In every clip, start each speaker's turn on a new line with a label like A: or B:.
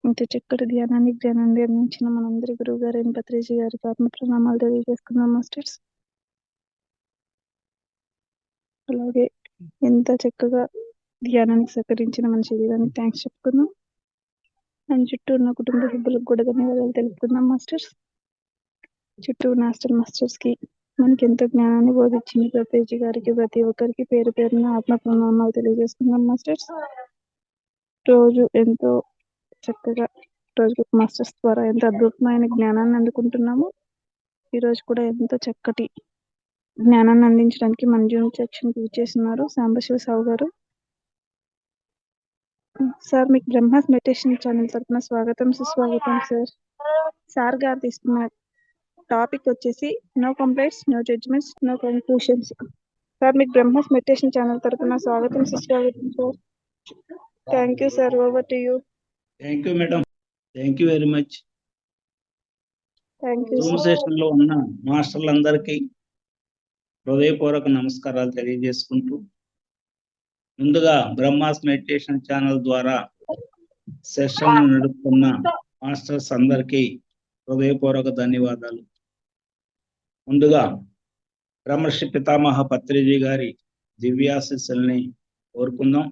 A: ఇంత చక్కటి జ్ఞానాన్ని అందించిన మనందరి గురువు గారైన పత్రిజీ గారికి ఆత్మ ప్రణామాలు తెలియజేసుకుందాం మాస్టర్స్. అలాగే ఎంత చక్కగా ధ్యానానికి సహకరించిన మన శరీరానికి థ్యాంక్స్ చెప్పుకుందాం. మన చుట్టూ ఉన్న కుటుంబ సభ్యులకు కూడా ధన్యవాదాలు తెలుపుకుందాం మాస్టర్స్. చుట్టూ ఉన్న మాస్టర్స్ కి మనకి ఎంతో జ్ఞానాన్ని బోధించింది పత్రిజీ గారికి ప్రతి ఒక్కరికి పేరు పేరున ఆత్మ ప్రణామాలు తెలియజేసుకుందాం మాస్టర్స్. రోజు ఎంతో చక్కగా రోజు మాస్టర్స్ ద్వారా ఎంత అద్భుతమైన జ్ఞానాన్ని అందుకుంటున్నాము. ఈరోజు కూడా ఎంతో చక్కటి జ్ఞానాన్ని అందించడానికి మన జూమ్ సెక్షన్ కి ఇచ్చేస్తున్నారు సాంబశివ సావు గారు. సార్ మీకు బ్రహ్మాస్ మెడిటేషన్ ఛానల్ తరఫున స్వాగతం సుస్వాగతం సార్. సార్ గారు తీసుకున్న టాపిక్ వచ్చేసి no complaints, no judgements, no conclusions. Sir మీకు బ్రహ్మాస్ మెడిటేషన్ ఛానల్ తరఫున స్వాగతం సుస్వాగతం sir. Thank you sir, over to you.
B: Thank you madam, thank you very much. Zoom session లో ఉన్న మాస్టర్లందరికీ హృదయపూర్వక నమస్కారాలు తెలియజేసుకుంటూ, ముందుగా బ్రహ్మాస్ మెడిటేషన్ ఛానల్ ద్వారా సెషన్ నడుపుతున్న మాస్టర్స్ అందరికీ హృదయపూర్వక ధన్యవాదాలు. ముందుగా బ్రహ్మర్షి పితామహ పత్రిజీ గారి దివ్యాశీస్సుల్ని కోరుకుందాం.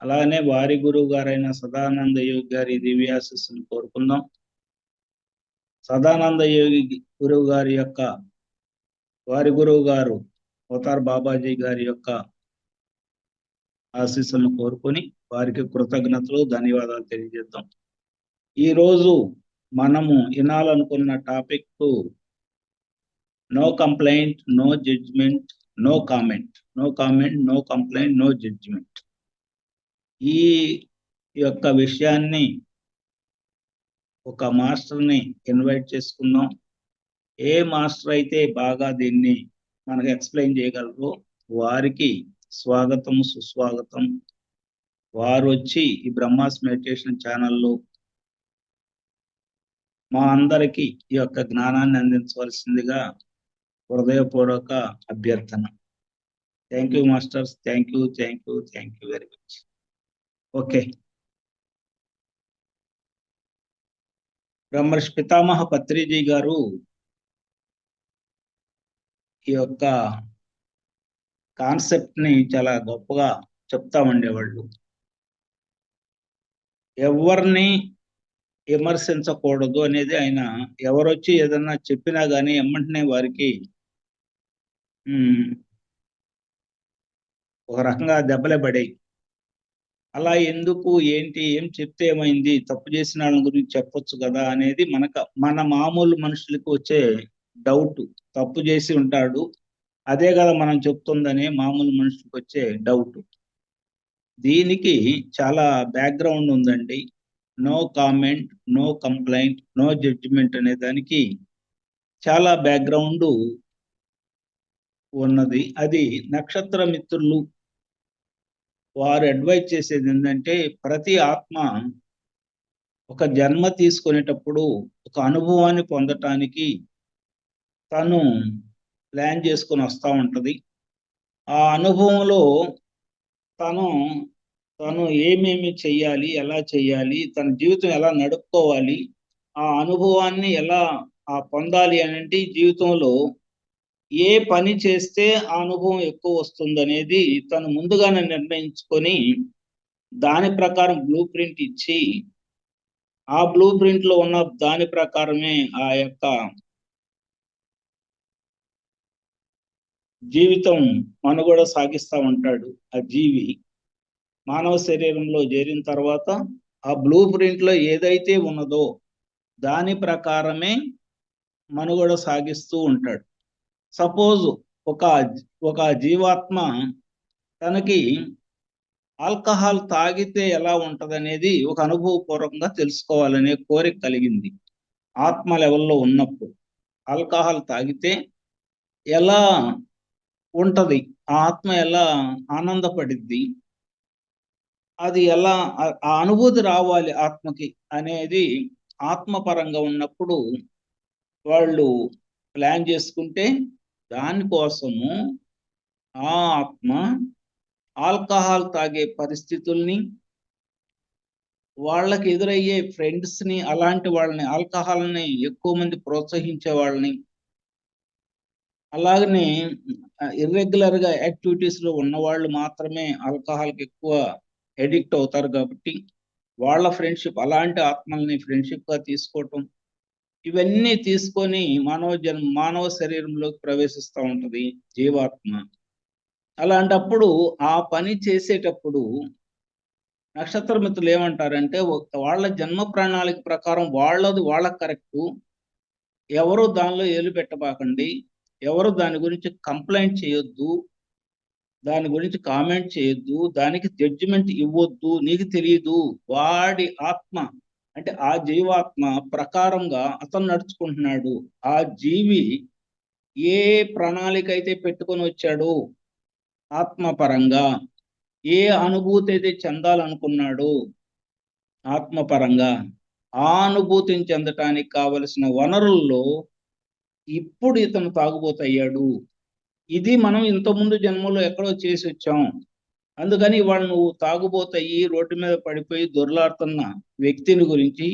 B: అలానే వారి గురువు గారైన సదానంద యోగి గారి దివ్యాశీస్సులు కోరుకుందాం. సదానంద యోగి గురువు గారి యొక్క వారి గురువు గారు అవతార్ బాబాజీ గారి యొక్క ఆశీస్సులను కోరుకొని వారికి కృతజ్ఞతలు ధన్యవాదాలు తెలియజేద్దాం. ఈరోజు మనము వినాలనుకున్న topic no complaint, no judgement, no comment. No comment, no complaint, no judgement. ఈ యొక్క విషయాన్ని ఒక మాస్టర్ని ఇన్వైట్ చేసుకుందాం. ఏ మాస్టర్ అయితే బాగా దీన్ని మనకు ఎక్స్ప్లెయిన్ చేయగలరో వారికి స్వాగతం సుస్వాగతం. వారు వచ్చి ఈ బ్రహ్మాస్ మెడిటేషన్ ఛానల్లో మా అందరికీ ఈ యొక్క జ్ఞానాన్ని అందించవలసిందిగా హృదయపూర్వక అభ్యర్థన. Thank you masters, thank you, thank you, thank you very much. Okay, బ్రహ్మర్షి పితామహ పత్రిజీ గారు ఈ యొక్క కాన్సెప్ట్ ని చాలా గొప్పగా చెప్తా ఉండేవాళ్ళు. ఎవరిని విమర్శించకూడదు అనేది ఆయన, ఎవరొచ్చి ఏదన్నా చెప్పినా కానీ ఎమ్మంటనే వారికి ఒక రకంగా దెబ్బలే పడాయి. అలా ఎందుకు, ఏంటి, ఏం చెప్తే ఏమైంది, తప్పు చేసిన వాళ్ళ గురించి చెప్పొచ్చు కదా అనేది మన మామూలు మనుషులకు వచ్చే డౌట్. తప్పు చేసి ఉంటాడు, అదే కదా మనం చెప్తుందని మామూలు మనుషులకు వచ్చే డౌట్. దీనికి చాలా బ్యాక్గ్రౌండ్ ఉందండి. No comment, no complaint, no judgement అనే దానికి చాలా బ్యాక్గ్రౌండ్ ఉన్నది. అది నక్షత్ర మిత్రులు వారు అడ్వైజ్ చేసేది ఏంటంటే, ప్రతి ఆత్మ ఒక జన్మ తీసుకునేటప్పుడు ఒక అనుభవాన్ని పొందటానికి తను ప్లాన్ చేసుకొని వస్తూ ఉంటుంది. ఆ అనుభవంలో తను ఏమేమి చెయ్యాలి, ఎలా చెయ్యాలి, తన జీవితం ఎలా నడుపుకోవాలి, ఆ అనుభవాన్ని ఎలా పొందాలి అనేది, జీవితంలో ఏ పని చేస్తే ఆ అనుభవం ఎక్కువ వస్తుంది అనేది తను ముందుగానే నిర్ణయించుకొని దాని ప్రకారం బ్లూ ప్రింట్ ఇచ్చి, ఆ బ్లూ ప్రింట్ లో ఉన్న దాని ప్రకారమే ఆ యొక్క జీవితం మనుగడ సాగిస్తూ ఉంటాడు. ఆ జీవి మానవ శరీరంలో చేరిన తర్వాత ఆ బ్లూ ప్రింట్ లో ఏదైతే ఉన్నదో దాని ప్రకారమే మనుగడ సాగిస్తూ ఉంటాడు. సపోజ్ ఒక జీవాత్మ తనకి ఆల్కహాల్ తాగితే ఎలా ఉంటదనేది ఒక అనుభవపూర్వకంగా తెలుసుకోవాలనే కోరిక కలిగింది. ఆత్మ లెవెల్లో ఉన్నప్పుడు ఆల్కహాల్ తాగితే ఎలా ఉంటది, ఆత్మ ఎలా ఆనందపడిద్ది, అది ఎలా ఆ అనుభూతి రావాలి ఆత్మకి అనేది ఆత్మపరంగా ఉన్నప్పుడు వాళ్ళు ప్లాన్ చేసుకుంటే, దానికోసము ఆ ఆత్మ ఆల్కహాల్ తాగే పరిస్థితుల్ని, వాళ్ళకి ఎదురయ్యే ఫ్రెండ్స్ ని, అలాంటి వాళ్ళని, ఆల్కహాల్ని ఎక్కువ మంది ప్రోత్సహించే వాళ్ళని, అలాగనే ఇర్రెగ్యులర్ గా యాక్టివిటీస్ లో ఉన్న వాళ్ళు మాత్రమే ఆల్కహాల్కి ఎక్కువ ఎడిక్ట్ అవుతారు. కాబట్టి వాళ్ళ ఫ్రెండ్షిప్, అలాంటి ఆత్మల్ని ఫ్రెండ్షిప్ గా తీసుకోవటం, ఇవన్నీ తీసుకొని మానవ శరీరంలోకి ప్రవేశిస్తూ ఉంటది జీవాత్మ. అలాంటప్పుడు ఆ పని చేసేటప్పుడు నక్షత్ర మిత్రులు ఏమంటారంటే, వాళ్ళ జన్మ ప్రణాళిక ప్రకారం వాళ్ళది వాళ్ళకి కరెక్టు, ఎవరు దానిలో ఏలు పెట్టబాకండి, ఎవరు దాని గురించి కంప్లైంట్ చేయొద్దు, దాని గురించి కామెంట్ చేయొద్దు, దానికి జడ్జిమెంట్ ఇవ్వద్దు, నీకు తెలియదు. వాడి ఆత్మ అంటే ఆ జీవాత్మ ప్రకారంగా అతను నడుచుకుంటున్నాడు. ఆ జీవి ఏ ప్రణాళిక అయితే పెట్టుకొని వచ్చాడో ఆత్మపరంగా, ఏ అనుభూతి అయితే చెందాలనుకున్నాడో ఆత్మపరంగా, ఆ అనుభూతిని చెందటానికి కావలసిన వనరుల్లో ఇప్పుడు ఇతను తాగుబోతయ్యాడు. ఇది మనం ఇంతకుముందు జన్మలో ఎక్కడో చేసి వచ్చాం. అందుకని ఇవాళ నువ్వు తాగుబోతయ్యి రోడ్డు మీద పడిపోయి దొర్లాడుతున్న వ్యక్తిని గురించి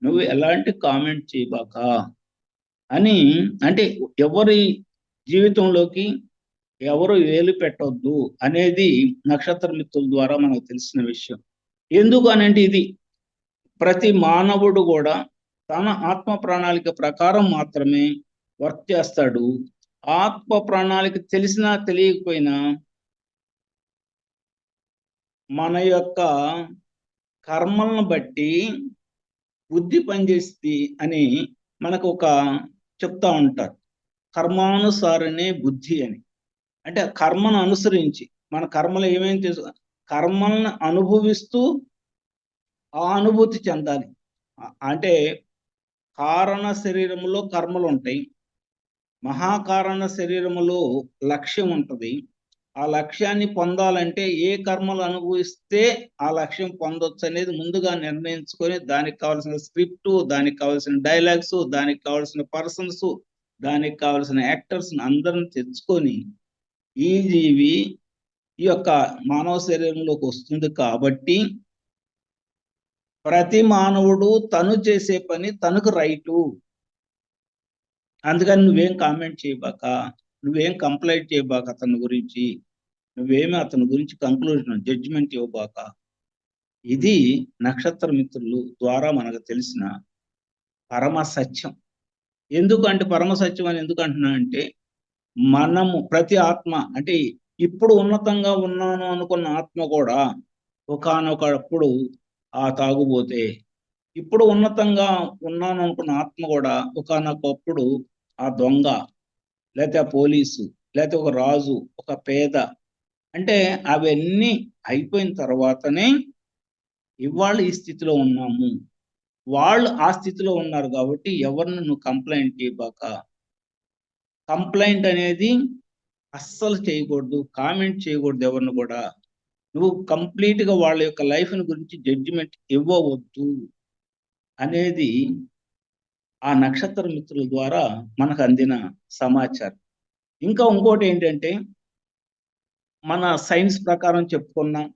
B: నువ్వు ఎలాంటి కామెంట్ చేయబాక అని, అంటే ఎవరి జీవితంలోకి ఎవరు వేలు పెట్టొద్దు అనేది నక్షత్ర మిత్రుల ద్వారా మనకు తెలిసిన విషయం. ఎందుకు అనంటే, ఇది ప్రతి మానవుడు కూడా తన ఆత్మ ప్రణాళిక ప్రకారం మాత్రమే వర్క్ చేస్తాడు. ఆత్మ ప్రణాళిక తెలిసినా తెలియకపోయినా మన యొక్క కర్మలను బట్టి బుద్ధి పనిచేస్తుంది అని మనకు ఒక చెప్తా ఉంటారు. కర్మానుసారనే బుద్ధి అని. అంటే కర్మను అనుసరించి మన కర్మలు ఏమేమి కర్మలను అనుభవిస్తూ ఆ అనుభూతి చెందాలి. అంటే కారణ శరీరములో కర్మలు ఉంటాయి, మహాకారణ శరీరములో లక్ష్యం ఉంటుంది. ఆ లక్ష్యాన్ని పొందాలంటే ఏ కర్మలు అనుభవిస్తే ఆ లక్ష్యం పొందొచ్చు అనేది ముందుగా నిర్ణయించుకొని, దానికి కావాల్సిన స్క్రిప్టు, దానికి కావాల్సిన డైలాగ్స్, దానికి కావాల్సిన పర్సన్స్, దానికి కావాల్సిన యాక్టర్స్ అందరిని తెచ్చుకొని ఈ జీవి ఈ యొక్క మానవ శరీరంలోకి వస్తుంది. కాబట్టి ప్రతి మానవుడు తను చేసే పని తనకు రైటు. అందుకని నువ్వేం కామెంట్ చేయబాక, నువ్వేం కంప్లైంట్ చేయబాక, అతని గురించి నువ్వేమి అతని గురించి కంక్లూజన్ జడ్జిమెంట్ ఇవ్వబాక. ఇది నక్షత్ర మిత్రులు ద్వారా మనకు తెలిసిన పరమ సత్యం. ఎందుకంటే పరమ సత్యం అని ఎందుకు అంటున్నా అంటే, మనము ప్రతి ఆత్మ అంటే ఇప్పుడు ఉన్నతంగా ఉన్నాను అనుకున్న ఆత్మ కూడా ఒకానొకప్పుడు ఆ తాగుబోతే, ఇప్పుడు ఉన్నతంగా ఉన్నాను అనుకున్న ఆత్మ కూడా ఒకానొకప్పుడు ఆ దొంగ, లేకపోతే ఆ పోలీసు, లేకపోతే ఒక రాజు, ఒక పేద, అంటే అవన్నీ అయిపోయిన తర్వాతనే ఇవాళ ఈ స్థితిలో ఉన్నాము. వాళ్ళు ఆ స్థితిలో ఉన్నారు కాబట్టి ఎవరిని నువ్వు కంప్లైంట్ చేయబాక. కంప్లైంట్ అనేది అస్సలు చేయకూడదు, కామెంట్ చేయకూడదు ఎవరిని కూడా. నువ్వు కంప్లీట్గా వాళ్ళ యొక్క లైఫ్ని గురించి జడ్జిమెంట్ ఇవ్వవద్దు అనేది ఆ నక్షత్ర మిత్రుల ద్వారా మనకు అందిన సమాచారం. ఇంకా ఇంకోటి ఏంటంటే, మన సైన్స్ ప్రకారం చెప్పుకున్నాం,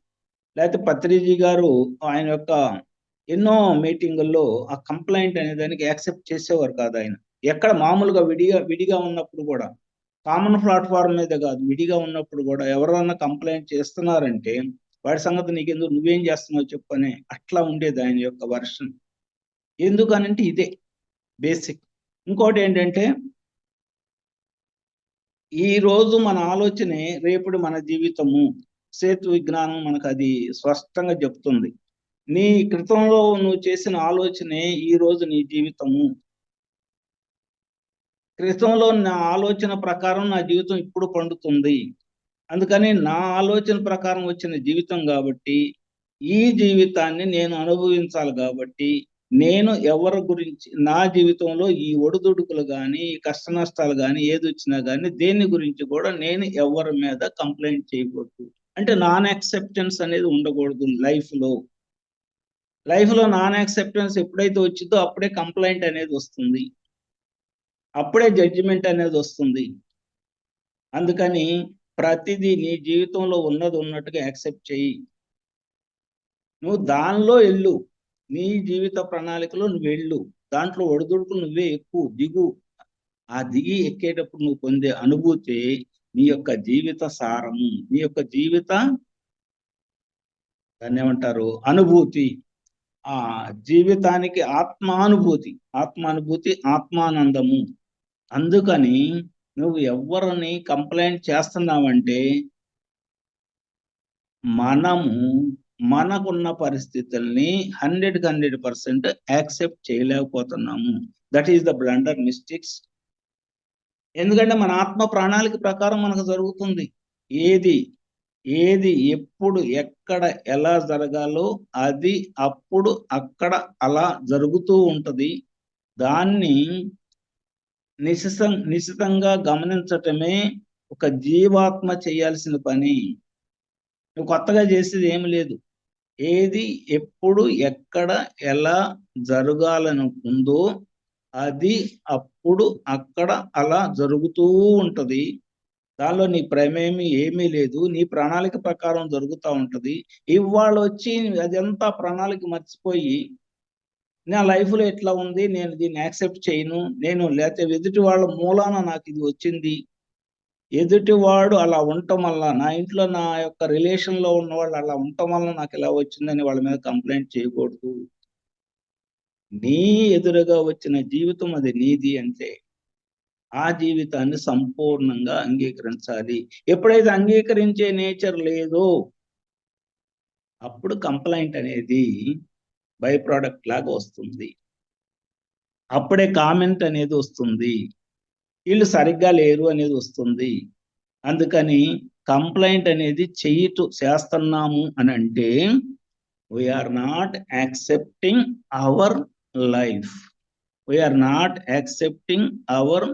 B: లేకపోతే పత్రిజీ గారు ఆయన యొక్క ఎన్నో మీటింగుల్లో ఆ కంప్లైంట్ అనే దానికి యాక్సెప్ట్ చేసేవారు కాదు ఆయన. ఎక్కడ మామూలుగా విడిగా ఉన్నప్పుడు కూడా, కామన్ ప్లాట్ఫామ్ మీద కాదు, విడిగా ఉన్నప్పుడు కూడా ఎవరన్నా కంప్లైంట్ చేస్తున్నారంటే వాడి సంగతి నీకెందుకు, నువ్వేం చేస్తున్నావు చెప్పనే, అట్లా ఉండేది ఆయన యొక్క వర్షన్. ఎందుకనంటే ఇదే బేసిక్. ఇంకోటి ఏంటంటే, ఈ రోజు మన ఆలోచనే రేపటి మన జీవితము. సేతు విజ్ఞానం మనకు అది స్పష్టంగా చెప్తుంది. నీ క్రితంలో నువ్వు చేసిన ఆలోచనే ఈ రోజు నీ జీవితము. క్రితంలో నా ఆలోచన ప్రకారం నా జీవితం ఇప్పుడు పండుతుంది. అందుకని నా ఆలోచన ప్రకారం వచ్చిన జీవితం కాబట్టి ఈ జీవితాన్ని నేను అనుభవించాలి. కాబట్టి నేను ఎవరి గురించి, నా జీవితంలో ఈ ఒడిదుడుకులు కానీ, ఈ కష్ట నష్టాలు కానీ, ఏది వచ్చినా కానీ దేని గురించి కూడా నేను ఎవరి మీద కంప్లైంట్ చేయకూడదు. అంటే నాన్ యాక్సెప్టెన్స్ అనేది ఉండకూడదు లైఫ్లో. నాన్ యాక్సెప్టెన్స్ ఎప్పుడైతే వచ్చిందో అప్పుడే కంప్లైంట్ అనేది వస్తుంది, అప్పుడే జడ్జిమెంట్ అనేది వస్తుంది. అందుకని ప్రతిదీ నీ జీవితంలో ఉన్నది ఉన్నట్టుగా యాక్సెప్ట్ చెయ్యి. నువ్వు దానిలో వెళ్ళు. నీ జీవిత ప్రణాళికలో నువ్వు వెళ్ళు, దాంట్లో ఒడిదుడుకులు నువ్వే ఎక్కువ దిగు. ఆ దిగి ఎక్కేటప్పుడు నువ్వు పొందే అనుభూతి నీ యొక్క జీవిత సారము, నీ యొక్క జీవిత దాన్ని ఏమంటారు అనుభూతి. ఆ జీవితానికి ఆత్మానుభూతి ఆత్మానందము. అందుకని నువ్వు ఎవరిని కంప్లైంట్ చేస్తున్నావంటే మనము మనకున్న పరిస్థితుల్ని 100% యాక్సెప్ట్ చేయలేకపోతున్నాము. That is the blunder mistakes. ఎందుకంటే మన ఆత్మ ప్రణాళిక ప్రకారం మనకు జరుగుతుంది. ఏది ఎప్పుడు ఎక్కడ ఎలా జరగాలో అది అప్పుడు అక్కడ అలా జరుగుతూ ఉంటది. దాన్ని నిశితంగా గమనించటమే ఒక జీవాత్మ చేయాల్సిన పని. నువ్వు కొత్తగా చేసేది ఏమి లేదు. ఏది ఎప్పుడు ఎక్కడ ఎలా జరగాలని ఉందో అది అప్పుడు అక్కడ అలా జరుగుతూ ఉంటది. దానిలో నీ ప్రమేమి ఏమీ లేదు. నీ ప్రణాళిక ప్రకారం జరుగుతూ ఉంటది. ఇవాళ వచ్చి అదంతా ప్రణాళిక మర్చిపోయి నా లైఫ్లో ఎట్లా ఉంది, నేను దీన్ని యాక్సెప్ట్ చేయను, నేను లేకపోతే ఎదుటి వాళ్ళ మూలాన నాకు ఇది వచ్చింది, ఎదుటివాడు అలా ఉండటం వల్ల, నా ఇంట్లో నా యొక్క రిలేషన్లో ఉన్న వాళ్ళు అలా ఉండటం వల్ల నాకు ఇలా వచ్చిందని వాళ్ళ మీద కంప్లైంట్ చేయకూడదు. నీ ఎదురుగా వచ్చిన జీవితం అది నీది అంటే ఆ జీవితాన్ని సంపూర్ణంగా అంగీకరించాలి. ఎప్పుడైతే అంగీకరించే నేచర్ లేదో అప్పుడు కంప్లైంట్ అనేది బై ప్రోడక్ట్ లాగా వస్తుంది. అప్పుడే కామెంట్ అనేది వస్తుంది, వీళ్ళు సరిగ్గా లేరు అనేది వస్తుంది. అందుకని కంప్లైంట్ అనేది చేస్తున్నాము అని అంటే we are not accepting our life, we are not accepting our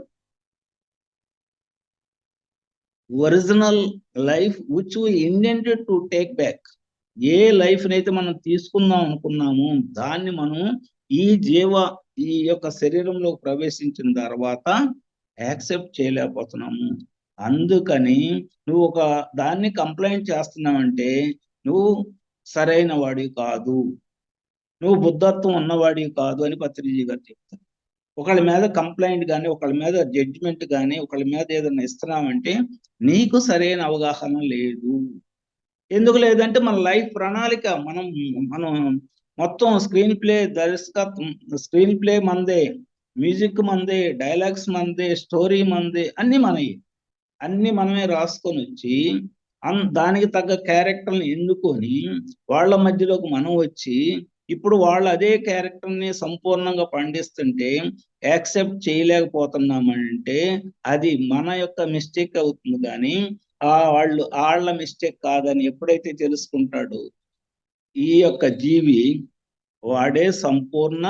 B: original life which we intended to take back. ఏ లైఫ్ నైతే మనం తీసుకుందాం అనుకున్నాము దాన్ని మనం ఈ యొక్క శరీరంలో ప్రవేశించిన తర్వాత యాక్సెప్ట్ చేయలేకపోతున్నాము. అందుకని నువ్వు ఒక దాన్ని కంప్లైంట్ చేస్తున్నావంటే నువ్వు సరైన వాడివి కాదు, నువ్వు బుద్ధత్వం ఉన్నవాడివి కాదు అని పత్రిజీ గారు చెప్తారు. ఒకళ్ళ మీద కంప్లైంట్ కానీ, ఒకళ్ళ మీద జడ్జిమెంట్ కానీ, ఒకళ్ళ మీద ఏదైనా ఇస్తున్నామంటే నీకు సరైన అవగాహన లేదు. ఎందుకు లేదంటే మన లైఫ్ ప్రణాళిక మనం మొత్తం స్క్రీన్ ప్లే మందే, మ్యూజిక్ మందే, డైలాగ్స్ మందే, స్టోరీ మందే, అన్ని మనమే రాసుకొని వచ్చి దానికి తగ్గ క్యారెక్టర్ని ఎన్నుకొని వాళ్ళ మధ్యలోకి మనం వచ్చి ఇప్పుడు వాళ్ళు అదే క్యారెక్టర్ని సంపూర్ణంగా పండిస్తుంటే యాక్సెప్ట్ చేయలేకపోతున్నామంటే అది మన యొక్క మిస్టేక్ అవుతుంది. కానీ వాళ్ళ మిస్టేక్ కాదని ఎప్పుడైతే తెలుసుకుంటాడో ఈ యొక్క జీవి వాడే సంపూర్ణ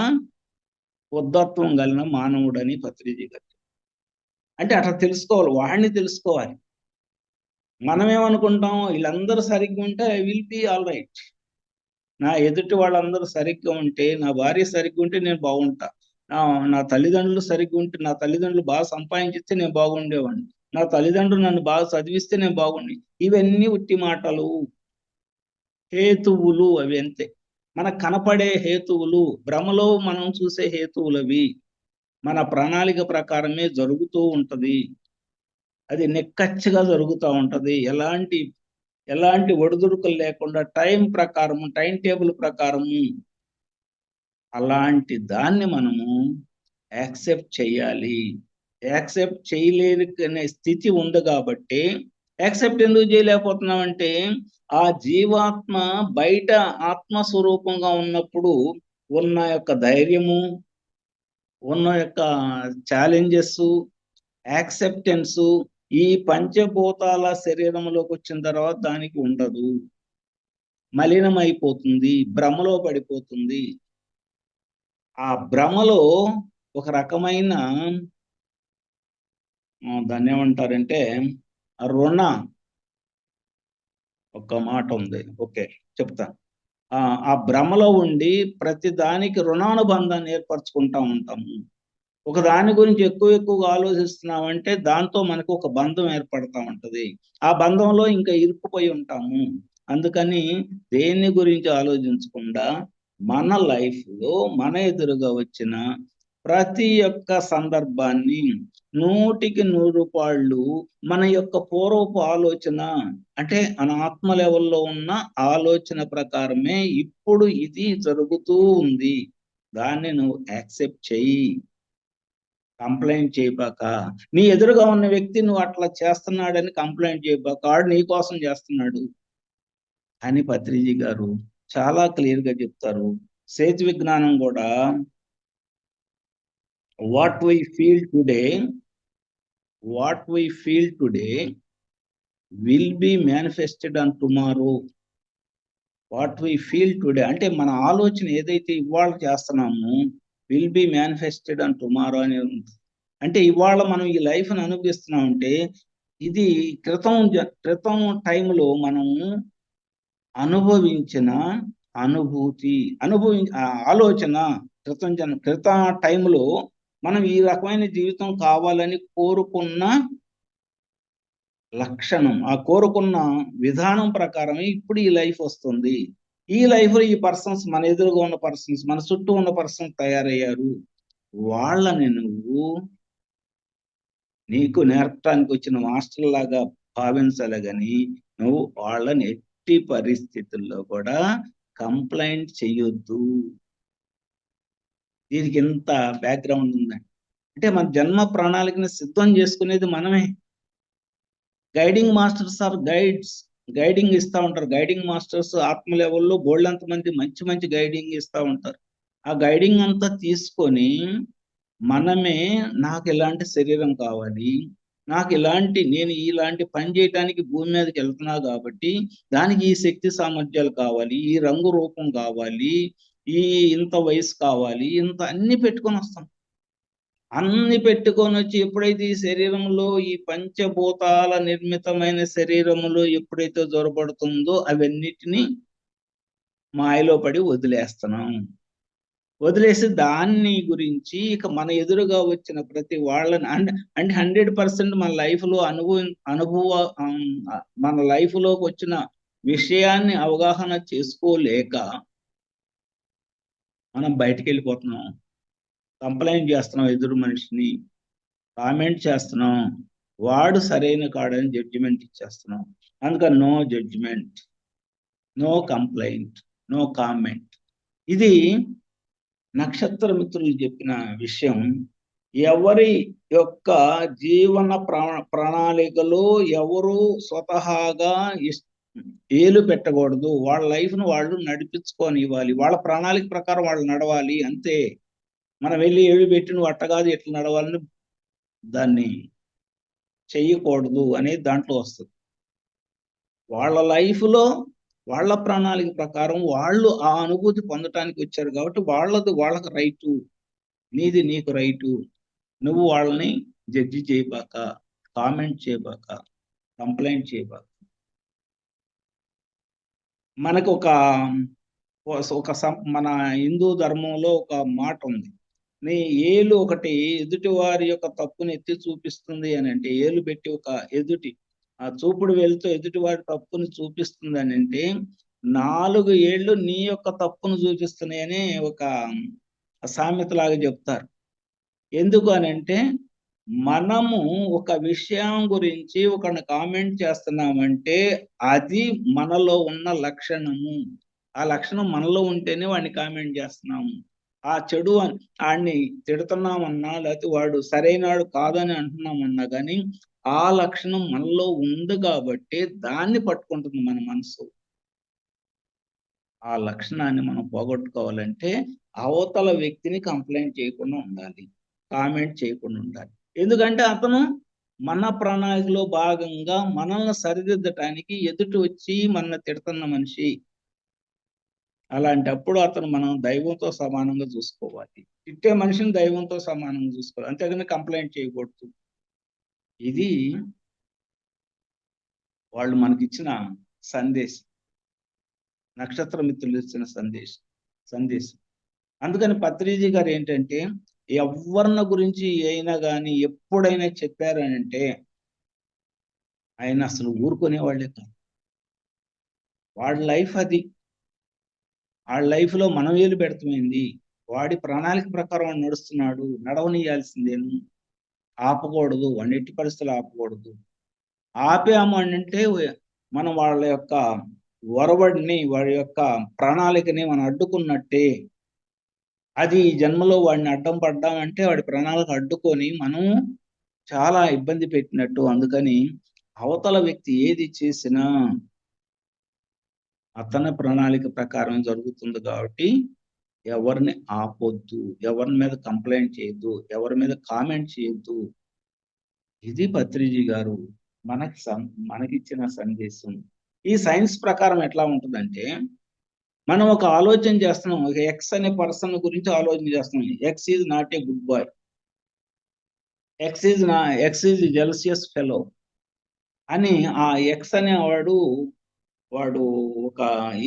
B: ఉద్ధత్వం కలిగిన మానవుడని పత్రిజీ గారు. అంటే అట్లా తెలుసుకోవాలి, వాడిని తెలుసుకోవాలి. మనమేమనుకుంటాం, వీళ్ళందరూ సరిగ్గా ఉంటే I will be all right, నా ఎదుటి వాళ్ళందరూ సరిగ్గా ఉంటే, నా భార్య సరిగ్గా ఉంటే నేను బాగుంటా, నా తల్లిదండ్రులు సరిగ్గా ఉంటే, నా తల్లిదండ్రులు బాగా సంపాదించిస్తే నేను బాగుండేవాడిని, నా తల్లిదండ్రులు నన్ను బాగా చదివిస్తే నేను బాగుండే. ఇవన్నీ ఉట్టి మాటలు, హేతువులు. అవి అంతే, మనకు కనపడే హేతువులు, భ్రమలో మనం చూసే హేతువులు. అవి మన ప్రణాళిక ప్రకారమే జరుగుతూ ఉంటది. అది నిక్కచ్చిగా జరుగుతూ ఉంటది. ఎలాంటి ఒడిదుడుకులు లేకుండా టైం టేబుల్ ప్రకారము. అలాంటి దాన్ని మనము యాక్సెప్ట్ చేయాలి. యాక్సెప్ట్ చేయలేని స్థితి ఉంది కాబట్టి యాక్సెప్ట్ ఎందుకు చేయలేకపోతున్నామంటే ఆ జీవాత్మ బయట ఆత్మస్వరూపంగా ఉన్నప్పుడు ఉన్న యొక్క ధైర్యము, ఉన్న యొక్క ఛాలెంజెస్, యాక్సెప్టెన్స్ ఈ పంచభూతాల శరీరంలోకి వచ్చిన తర్వాత దానికి ఉండదు, మలినమైపోతుంది, భ్రమలో పడిపోతుంది. ఆ భ్రమలో ఒక రకమైన దాన్ని ఏమంటారంటే ఒక మాట ఉంది, ఓకే చెప్తాను. ఆ భ్రమలో ఉండి ప్రతి దానికి రుణానుబంధాన్ని ఏర్పరచుకుంటా ఉంటాము. ఒక దాని గురించి ఎక్కువగా ఆలోచిస్తున్నామంటే దాంతో మనకు ఒక బంధం ఏర్పడతా ఉంటది. ఆ బంధంలో ఇంకా ఇరుక్కుపోయి ఉంటాము. అందుకని దేన్ని గురించి ఆలోచించకుండా మన లైఫ్లో మన ఎదురుగా వచ్చిన ప్రతి ఒక్క సందర్భాన్ని 100% మన యొక్క పూర్వపు ఆలోచన, అంటే మన ఆత్మ లెవెల్లో ఉన్న ఆలోచన ప్రకారమే ఇప్పుడు ఇది జరుగుతూ ఉంది, దాన్ని నువ్వు యాక్సెప్ట్ చెయ్యి. కంప్లైంట్ చేయబాక. నీ ఎదురుగా ఉన్న వ్యక్తి నువ్వు అట్లా చేస్తున్నాడని కంప్లైంట్ చేయబాక, వాడు నీ కోసం చేస్తున్నాడు అని పత్రిజీ గారు చాలా క్లియర్ గా చెప్తారు. సేతు విజ్ఞానం కూడా what we feel today will be manifested on tomorrow. What we feel today అంటే మన ఆలోచన ఏదైతే ఇవాళ చేస్తున్నామో will be manifested on tomorrow అని ఉంది. అంటే ఇవాళ మనం ఈ లైఫ్ని అనుభవిస్తున్నామంటే ఇది క్రితం టైంలో మనము అనుభవించిన ఆలోచన, క్రిత టైంలో మనం ఈ రకమైన జీవితం కావాలని కోరుకున్న లక్షణం, ఆ కోరుకున్న విధానం ప్రకారమే ఇప్పుడు ఈ లైఫ్ వస్తుంది. ఈ లైఫ్లో ఈ పర్సన్స్, మన ఎదురుగా ఉన్న పర్సన్స్, మన చుట్టూ ఉన్న పర్సన్స్ తయారయ్యారు. వాళ్ళని నువ్వు నీకు నేర్పడానికి వచ్చిన మాస్టర్ లాగా భావించాలి కానీ నువ్వు వాళ్ళని ఎట్టి పరిస్థితుల్లో కూడా కంప్లైంట్ చెయ్యొద్దు. దీనికి ఎంత బ్యాక్గ్రౌండ్ ఉందండి. అంటే మన జన్మ ప్రణాళికని సిద్ధం చేసుకునేది మనమే. గైడింగ్ మాస్టర్స్ ఆర్ గైడింగ్ ఇస్తూ ఉంటారు. గైడింగ్ మాస్టర్స్ ఆత్మ లెవెల్లో బోల్డంత మంది మంచి మంచి గైడింగ్ ఇస్తూ ఉంటారు. ఆ గైడింగ్ అంతా తీసుకొని మనమే నాకు ఇలాంటి శరీరం కావాలి, నేను ఇలాంటి పని చేయటానికి భూమి మీదకి వెళ్తున్నా కాబట్టి దానికి ఈ శక్తి సామర్థ్యాలు కావాలి, ఈ రంగు రూపం కావాలి, ఇంత వయసు కావాలి, ఇంత అన్ని పెట్టుకొని వస్తాం. అన్ని పెట్టుకొని వచ్చి ఎప్పుడైతే ఈ శరీరంలో, ఈ పంచభూతాల నిర్మితమైన శరీరములో ఎప్పుడైతే జొరబడుతుందో అవన్నిటినీ మాయలో పడి వదిలేసి దాన్ని గురించి ఇక మన ఎదురుగా వచ్చిన ప్రతి వాళ్ళని అంటే 100% మన లైఫ్లో మన లైఫ్లోకి వచ్చిన విషయాన్ని అవగాహన చేసుకోలేక మనం బయటికి వెళ్ళిపోతున్నాం, కంప్లైంట్ చేస్తున్నాం, ఎదురు మనిషిని కామెంట్ చేస్తున్నాం, వాడు సరైన కాడని జడ్జిమెంట్ ఇచ్చేస్తున్నాం. అందుకని no judgement, no complaint, no comment. ఇది నక్షత్ర మిత్రులు చెప్పిన విషయం. ఎవరి యొక్క జీవన ప్రణాళికలో ఎవరు స్వతహాగా ఏలు పెట్టకూడదు. వాళ్ళ లైఫ్ను వాళ్ళు నడిపించుకొని ఇవ్వాలి. వాళ్ళ ప్రణాళిక ప్రకారం వాళ్ళు నడవాలి, అంతే. మనం వెళ్ళి ఏళ్ళు పెట్టి నువ్వు అట్ట కాదు ఎట్లా నడవాలని దాన్ని చెయ్యకూడదు అనేది దాంట్లో వస్తుంది. వాళ్ళ లైఫ్లో వాళ్ళ ప్రణాళిక ప్రకారం వాళ్ళు ఆ అనుభూతి పొందటానికి వచ్చారు కాబట్టి వాళ్ళకి రైటు, నీది నీకు రైటు. నువ్వు వాళ్ళని జడ్జి చేయబాక, కామెంట్ చేయబాక, కంప్లైంట్ చేయబాక. మనకు మన హిందూ ధర్మంలో ఒక మాట ఉంది, నీ ఏలు ఒకటి ఎదుటి వారి యొక్క తప్పుని ఎత్తి చూపిస్తుంది అని అంటే, ఏలు పెట్టి ఆ చూపుడు వేలుతో ఎదుటి వారి తప్పుని చూపిస్తుంది అని అంటే 4 ఏళ్ళు నీ యొక్క తప్పును చూపిస్తున్నాయని ఒక సామెతలాగా చెప్తారు. ఎందుకు అని అంటే, మనము ఒక విషయం గురించి ఒకరిని కామెంట్ చేస్తున్నామంటే అది మనలో ఉన్న లక్షణము. ఆ లక్షణం మనలో ఉంటేనే వాడిని కామెంట్ చేస్తున్నాము. ఆ చెడు వాడిని తిడుతున్నామన్నా, లేకపోతే వాడు సరైనవాడు కాదని అంటున్నామన్నా కానీ ఆ లక్షణం మనలో ఉంది కాబట్టి దాన్ని పట్టుకుంటుంది మన మనసు. ఆ లక్షణాన్ని మనం పోగొట్టుకోవాలంటే అవతల వ్యక్తిని కంప్లైంట్ చేయకుండా ఉండాలి, కామెంట్ చేయకుండా ఉండాలి. ఎందుకంటే అతను మన ప్రణాళికలో భాగంగా మనల్ని సరిదిద్దటానికి ఎదుటి వచ్చి మనల్ని తిడుతున్న మనిషి. అలాంటప్పుడు అతను మనం దైవంతో సమానంగా చూసుకోవాలి. తిట్టే మనిషిని దైవంతో సమానంగా చూసుకోవాలి, అంతేగాని కంప్లైంట్ చేయకూడదు. ఇది వాళ్ళు మనకిచ్చిన సందేశం, నక్షత్ర మిత్రులు ఇచ్చిన సందేశం. అందుకని పత్రిజీ గారు ఏంటంటే, ఎవరిని గురించి అయినా కానీ ఎప్పుడైనా చెప్పారని అంటే ఆయన అసలు ఊరుకునేవాళ్లే కాదు. వాళ్ళ లైఫ్ అది. ఆ లైఫ్ లో మనం వేలు పెడతామైంది. వాడి ప్రణాళిక ప్రకారం వాడు నడుస్తున్నాడు, నడవనియాల్సిందేను, ఆపకూడదు, వాడిని ఎట్టి పరిస్థితులు ఆపకూడదు. ఆపాము అని అంటే మనం వాళ్ళ యొక్క ఒరవడిని, వాడి యొక్క ప్రణాళికని మనం అడ్డుకున్నట్టే. అది ఈ జన్మలో వాడిని అడ్డం పడ్డామంటే వాడి ప్రణాళిక అడ్డుకొని మనం చాలా ఇబ్బంది పెట్టినట్టు. అందుకని అవతల వ్యక్తి ఏది చేసినా అతని ప్రణాళిక ప్రకారం జరుగుతుంది కాబట్టి ఎవరిని ఆపొద్దు, ఎవరి మీద కంప్లైంట్ చేయొద్దు, ఎవరి మీద కామెంట్ చేయొద్దు. ఇది పత్రిజీ గారు మనకిచ్చిన సందేశం. ఈ సైన్స్ ప్రకారం ఎట్లా ఉంటుందంటే, మనం ఒక ఆలోచన చేస్తున్నాం, ఒక ఎక్స్ అనే పర్సన్ గురించి ఆలోచన చేస్తున్నాం. X is not a good boy, X is jealous fellow అని. ఆ ఎక్స్ అనేవాడు వాడు ఒక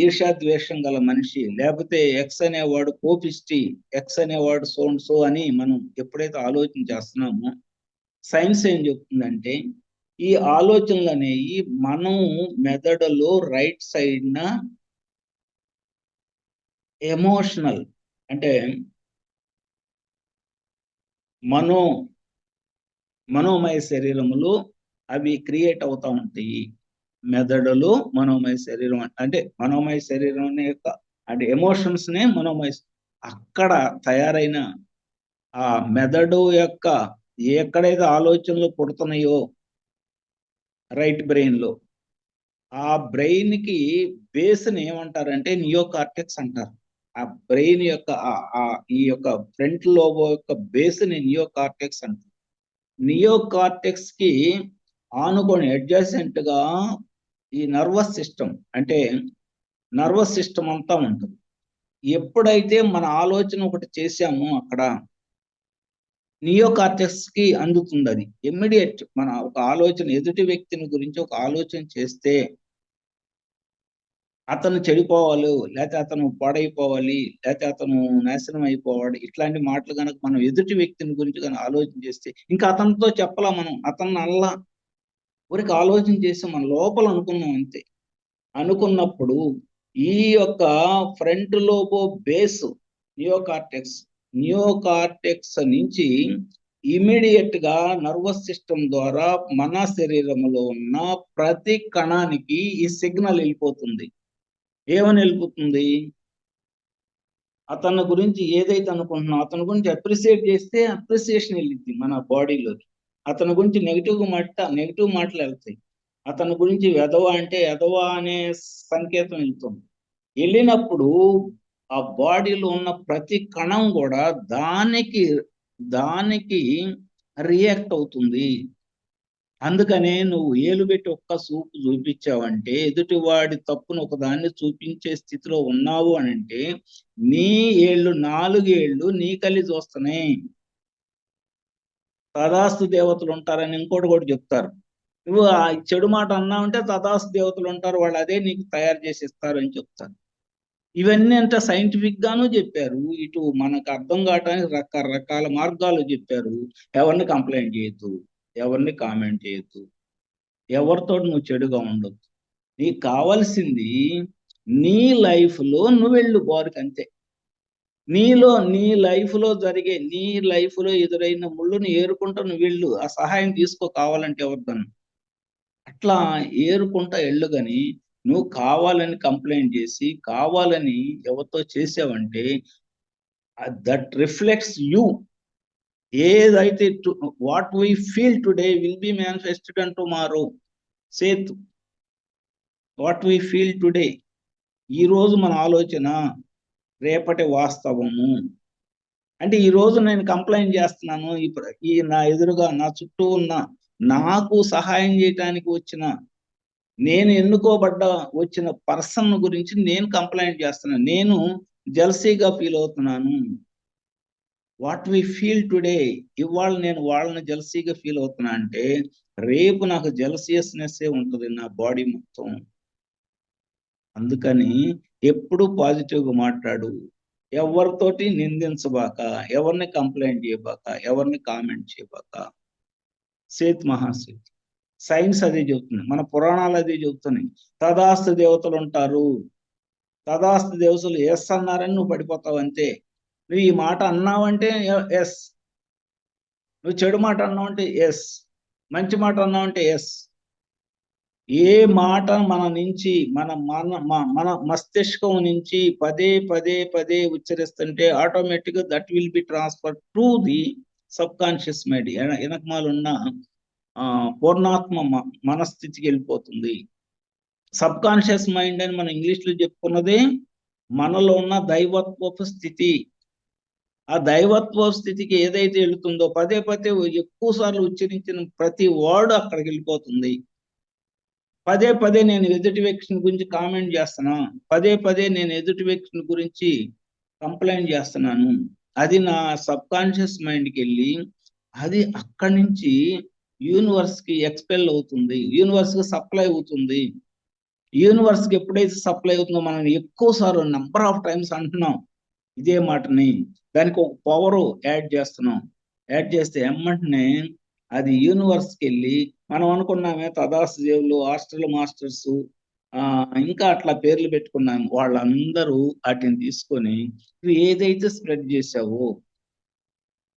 B: ఈర్ష్యాద్వేషం గల మనిషి, లేకపోతే ఎక్స్ అనేవాడు కోపిష్టి, ఎక్స్ అనేవాడు సో అని మనం ఎప్పుడైతే ఆలోచన చేస్తున్నామో, సైన్స్ ఏం చెప్తుందంటే ఈ ఆలోచనలు అనేవి మనం మెదడులో రైట్ సైడ్న ఎమోషనల్ అంటే మనోమయ శరీరములు అవి క్రియేట్ అవుతా ఉంటాయి. మెదడులో మనోమయ శరీరం అంటే మనోమయ శరీరం యొక్క అంటే ఎమోషన్స్ నే మనోమయ, అక్కడ తయారైన ఆ మెదడు యొక్క ఎక్కడైతే ఆలోచనలు పుడుతున్నాయో రైట్ బ్రెయిన్ లో, ఆ బ్రెయిన్ కి బేస్ ని ఏమంటారంటే నియోకార్టెక్స్ అంటారు. ఆ బ్రెయిన్ యొక్క ఈ యొక్క ఫ్రంట్ లోబో యొక్క బేస్ ని నియోకార్టెక్స్ అంటారు. నియోకార్టెక్స్ కి ఆనుకొని అడ్జసెంట్ గా ఈ నర్వస్ సిస్టమ్ అంటే నర్వస్ సిస్టమ్ అంతా ఉంటుంది. ఎప్పుడైతే మన ఆలోచన ఒకటి చేశామో అక్కడ నియోకార్టెక్స్ కి అందుతుంది. అది ఇమ్మీడియట్ మన ఒక ఆలోచన, ఎదుటి వ్యక్తిని గురించి ఒక ఆలోచన చేస్తే అతను చెడిపోవాలి, లేకపోతే అతను పాడైపోవాలి, లేకపోతే అతను నాశనం అయిపోవాలి, ఇట్లాంటి మాటలు కనుక మనం ఎదుటి వ్యక్తిని గురించి కనుక ఆలోచన చేస్తే ఇంకా అతనితో చెప్పలా, మనం అతన్ని అల్లా ఊరికి ఆలోచన చేసి మన లోపల అనుకున్నాం అంతే. అనుకున్నప్పుడు ఈ యొక్క ఫ్రంట్ లోబో బేస్ నియోకార్టెక్స్ నుంచి ఇమీడియట్ గా నర్వస్ సిస్టమ్ ద్వారా మన శరీరంలో ఉన్న ప్రతి కణానికి ఈ సిగ్నల్ వెళ్ళిపోతుంది. ఏమని వెళ్ళిపోతుంది? అతని గురించి ఏదైతే అనుకుంటున్నాం, అతని గురించి అప్రిసియేట్ చేస్తే అప్రిసియేషన్ వెళ్ళింది మన బాడీలోకి. అతని గురించి నెగిటివ్ మాటలు వెళ్తాయి. అతని గురించి ఎదవ అంటే ఎదవ అనే సంకేతం వెళ్తుంది. వెళ్ళినప్పుడు ఆ బాడీలో ఉన్న ప్రతి కణం కూడా దానికి రియాక్ట్ అవుతుంది. అందుకనే నువ్వు ఏలు పెట్టి ఒక్క సూపు చూపించావంటే ఎదుటివాడి తప్పును ఒకదాన్ని చూపించే స్థితిలో ఉన్నావు అని అంటే నీ 4 ఏళ్ళు నీ కలి చూస్తున్నాయి. తదాస్తు దేవతలు ఉంటారని ఇంకోటి కూడా చెప్తారు. నువ్వు ఆ చెడు మాట అన్నావంటే తదాస్తు దేవతలు ఉంటారు, వాళ్ళు అదే నీకు తయారు చేసి ఇస్తారు అని చెప్తారు. ఇవన్నీ అంటే సైంటిఫిక్ గాను చెప్పారు, ఇటు మనకు అర్థం కావటానికి రకరకాల మార్గాలు చెప్పారు. ఎవరిని కంప్లైంట్ చేయొద్దు, ఎవరిని కామెంట్ చేయొద్దు, ఎవరితో నువ్వు చెడుగా ఉండొద్దు. నీకు కావాల్సింది నీ లైఫ్ లో నువ్వు వెళ్ళు బారుకి, అంతే. నీ లైఫ్ లో ఎదురైన ముళ్ళుని ఏరుకుంటూ నువ్వు వెళ్ళు, ఆ సహాయం తీసుకో కావాలంటే ఎవరిదన్నా. అట్లా ఏరుకుంటా వెళ్ళు. కానీ నువ్వు కావాలని కంప్లైంట్ చేసి కావాలని ఎవరితో చేసావంటే దట్ రిఫ్లెక్ట్స్ యూ. ఏదైతే what we feel today will be manifested and tomorrow. Seth what we feel today, ఈ రోజు మన ఆలోచన రేపటి వాస్తవము. అంటే ఈ రోజు నేను కంప్లైంట్ చేస్తున్నాను, ఈ నా ఎదురుగా నా చుట్టూ ఉన్న నాకు సహాయం చేయటానికి నేను వచ్చిన పర్సన్ గురించి నేను కంప్లైంట్ చేస్తున్నాను, నేను జెలసీగా ఫీల్ అవుతున్నాను. వాట్ వి ఫీల్ టుడే, ఇవాళ నేను వాళ్ళని జెలసీగా ఫీల్ అవుతున్నా అంటే రేపు నాకు జెలసియస్నెస్ ఉంటుంది నా బాడీ మొత్తం. అందుకని ఎప్పుడు పాజిటివ్గా మాట్లాడు, ఎవరితోటి నిందించబాక, ఎవరిని కంప్లైంట్ చేయబాక, ఎవరిని కామెంట్ చేయబాక. సేత్ మహాసేత్. సైన్స్ అదే చెబుతుంది, మన పురాణాలు అదే చెబుతున్నాయి. తదాస్తు దేవతలు ఉంటారు, తదాస్తు దేవతలు ఎస్ అన్నారని నువ్వు పడిపోతావు అంతే. నువ్వు ఈ మాట అన్నావంటే ఎస్, నువ్వు చెడు మాట అన్నావంటే ఎస్, మంచి మాట అన్నావంటే ఎస్. ఏ మాట మన నుంచి మన మస్తిష్కం నుంచి పదే పదే పదే ఉచ్చరిస్తుంటే ఆటోమేటిక్గా that will be transfer to the subconscious mind, వెనకమాలున్న పూర్ణాత్మ మనస్థితికి వెళ్ళిపోతుంది. సబ్ కాన్షియస్ మైండ్ అని మనం ఇంగ్లీష్లో చెప్పుకున్నదే మనలో ఉన్న దైవత్వపు స్థితి. ఆ దైవత్వ స్థితికి ఏదైతే వెళుతుందో పదే పదే ఎక్కువ సార్లు ఉచ్చరించిన ప్రతి వర్డ్ అక్కడికి వెళ్ళిపోతుంది. పదే పదే నేను ఎదుటి వ్యక్తిని గురించి కామెంట్ చేస్తున్నా, పదే పదే నేను ఎదుటి వ్యక్తిని గురించి కంప్లైంట్ చేస్తున్నాను. అది నా సబ్ కాన్షియస్ మైండ్కి వెళ్ళి అది అక్కడి నుంచి యూనివర్స్కి ఎక్స్పెల్ అవుతుంది, యూనివర్స్కి సప్లై అవుతుంది. యూనివర్స్కి ఎప్పుడైతే సప్లై అవుతుందో మనం ఎక్కువ సార్లు నెంబర్ ఆఫ్ టైమ్స్ అంటున్నాం ఇదే మాటని, దానికి ఒక పవర్ యాడ్ చేస్తున్నాం. యాడ్ చేస్తే ఎమ్మంటనే అది యూనివర్స్కి వెళ్ళి మనం అనుకున్నామే తదాస్తు దేవుళ్ళు, హాస్టల్ మాస్టర్స్, ఇంకా అట్లా పేర్లు పెట్టుకున్నాం, వాళ్ళందరూ వాటిని తీసుకొని నువ్వు ఏదైతే స్ప్రెడ్ చేసావో,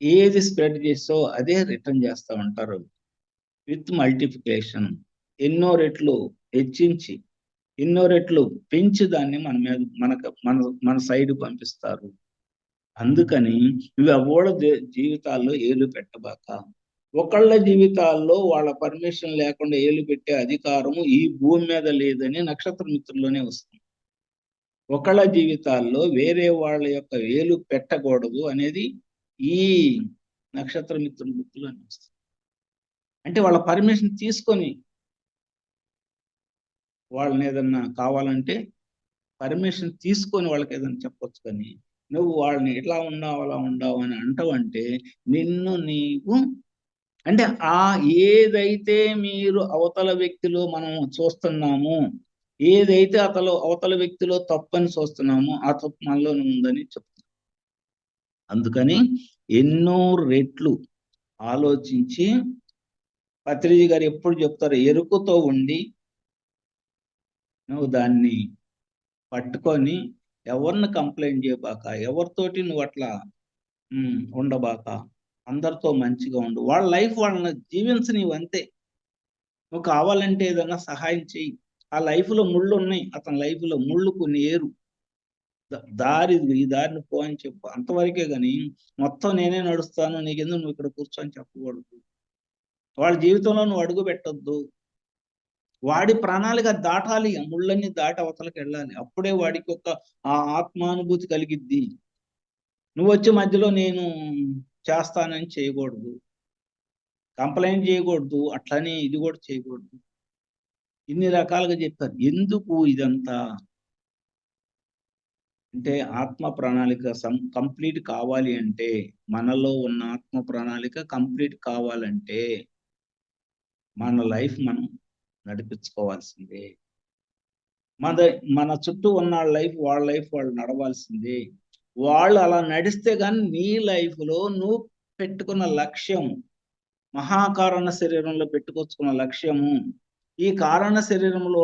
B: ఏది స్ప్రెడ్ చేసావో అదే రిటర్న్ చేస్తూ ఉంటారు విత్ మల్టిప్లికేషన్. ఎన్నో రెట్లు హెచ్చించి ఎన్నో రెట్లు పెంచి దాన్ని మన మీద మన సైడ్ పంపిస్తారు. అందుకని నువ్వు ఎవడ జీవితాల్లో ఏలు పెట్టబాక. ఒకళ్ళ జీవితాల్లో వాళ్ళ పర్మిషన్ లేకుండా ఏలు పెట్టే అధికారము ఈ భూమి మీద లేదని నక్షత్ర మిత్రుల్లోనే వస్తుంది. ఒకళ్ళ జీవితాల్లో వేరే వాళ్ళ యొక్క ఏలు పెట్టకూడదు అనేది ఈ నక్షత్ర మిత్రుల బుక్కులోనే వస్తుంది. అంటే వాళ్ళ పర్మిషన్ తీసుకొని వాళ్ళని ఏదన్నా కావాలంటే పర్మిషన్ తీసుకొని వాళ్ళకి ఏదైనా చెప్పొచ్చు. కానీ నువ్వు వాళ్ళని ఇట్లా ఉన్నావు అలా ఉండవు అని అంటావంటే నిన్ను నీవు అంటే ఏదైతే మీరు అవతల వ్యక్తిలో మనం చూస్తున్నామో, ఏదైతే అవతల వ్యక్తిలో తప్పని చూస్తున్నామో ఆ తప్పు మనలోనే ఉందని చెప్తాను. అందుకని ఎన్నో రెట్లు ఆలోచించి పత్రిజీ గారు ఎప్పుడు చెప్తారు, ఎరుకుతో ఉండి నువ్వు దాన్ని పట్టుకొని ఎవరిని కంప్లైంట్ చేయబాక, ఎవరితోటి నువ్వు అట్లా ఉండబాక, అందరితో మంచిగా ఉండు, వాళ్ళ లైఫ్ వాళ్ళని జీవించు. నీవు అంతే. నువ్వు కావాలంటే ఏదన్నా సహాయం చెయ్యి. ఆ లైఫ్లో ముళ్ళు ఉన్నాయి, అతని లైఫ్లో ముళ్ళు కొన్ని ఏరు, ఈ దారిని పో అని చెప్పు, అంతవరకే. కానీ మొత్తం నేనే నడుస్తాను నీకెందుకు నువ్వు ఇక్కడ కూర్చొని చెప్పకూడదు. వాళ్ళ జీవితంలో నువ్వు అడుగు పెట్టొద్దు. వాడి ప్రణాళిక దాటాలి, ముళ్ళన్నీ దాటి అవతలకి వెళ్ళాలి. అప్పుడే వాడికి ఒక ఆత్మానుభూతి కలిగిద్ది. నువ్వు వచ్చి మధ్యలో నేను చేస్తానని చేయకూడదు, కంప్లైంట్ చేయకూడదు, అట్లని ఇది కూడా చేయకూడదు. ఇన్ని రకాలుగా చెప్పారు. ఎందుకు ఇదంతా అంటే ఆత్మ ప్రణాళిక కంప్లీట్ కావాలి అంటే, మనలో ఉన్న ఆత్మ ప్రణాళిక కంప్లీట్ కావాలంటే మన లైఫ్ మనం నడిపించుకోవాల్సిందే. మన చుట్టూ ఉన్న వాళ్ళ లైఫ్ వాళ్ళు నడవాల్సిందే. వాళ్ళు అలా నడిస్తే కానీ నీ లైఫ్లో నువ్వు పెట్టుకున్న లక్ష్యం, మహాకారణ శరీరంలో పెట్టుకొచ్చుకున్న లక్ష్యము, ఈ కారణ శరీరంలో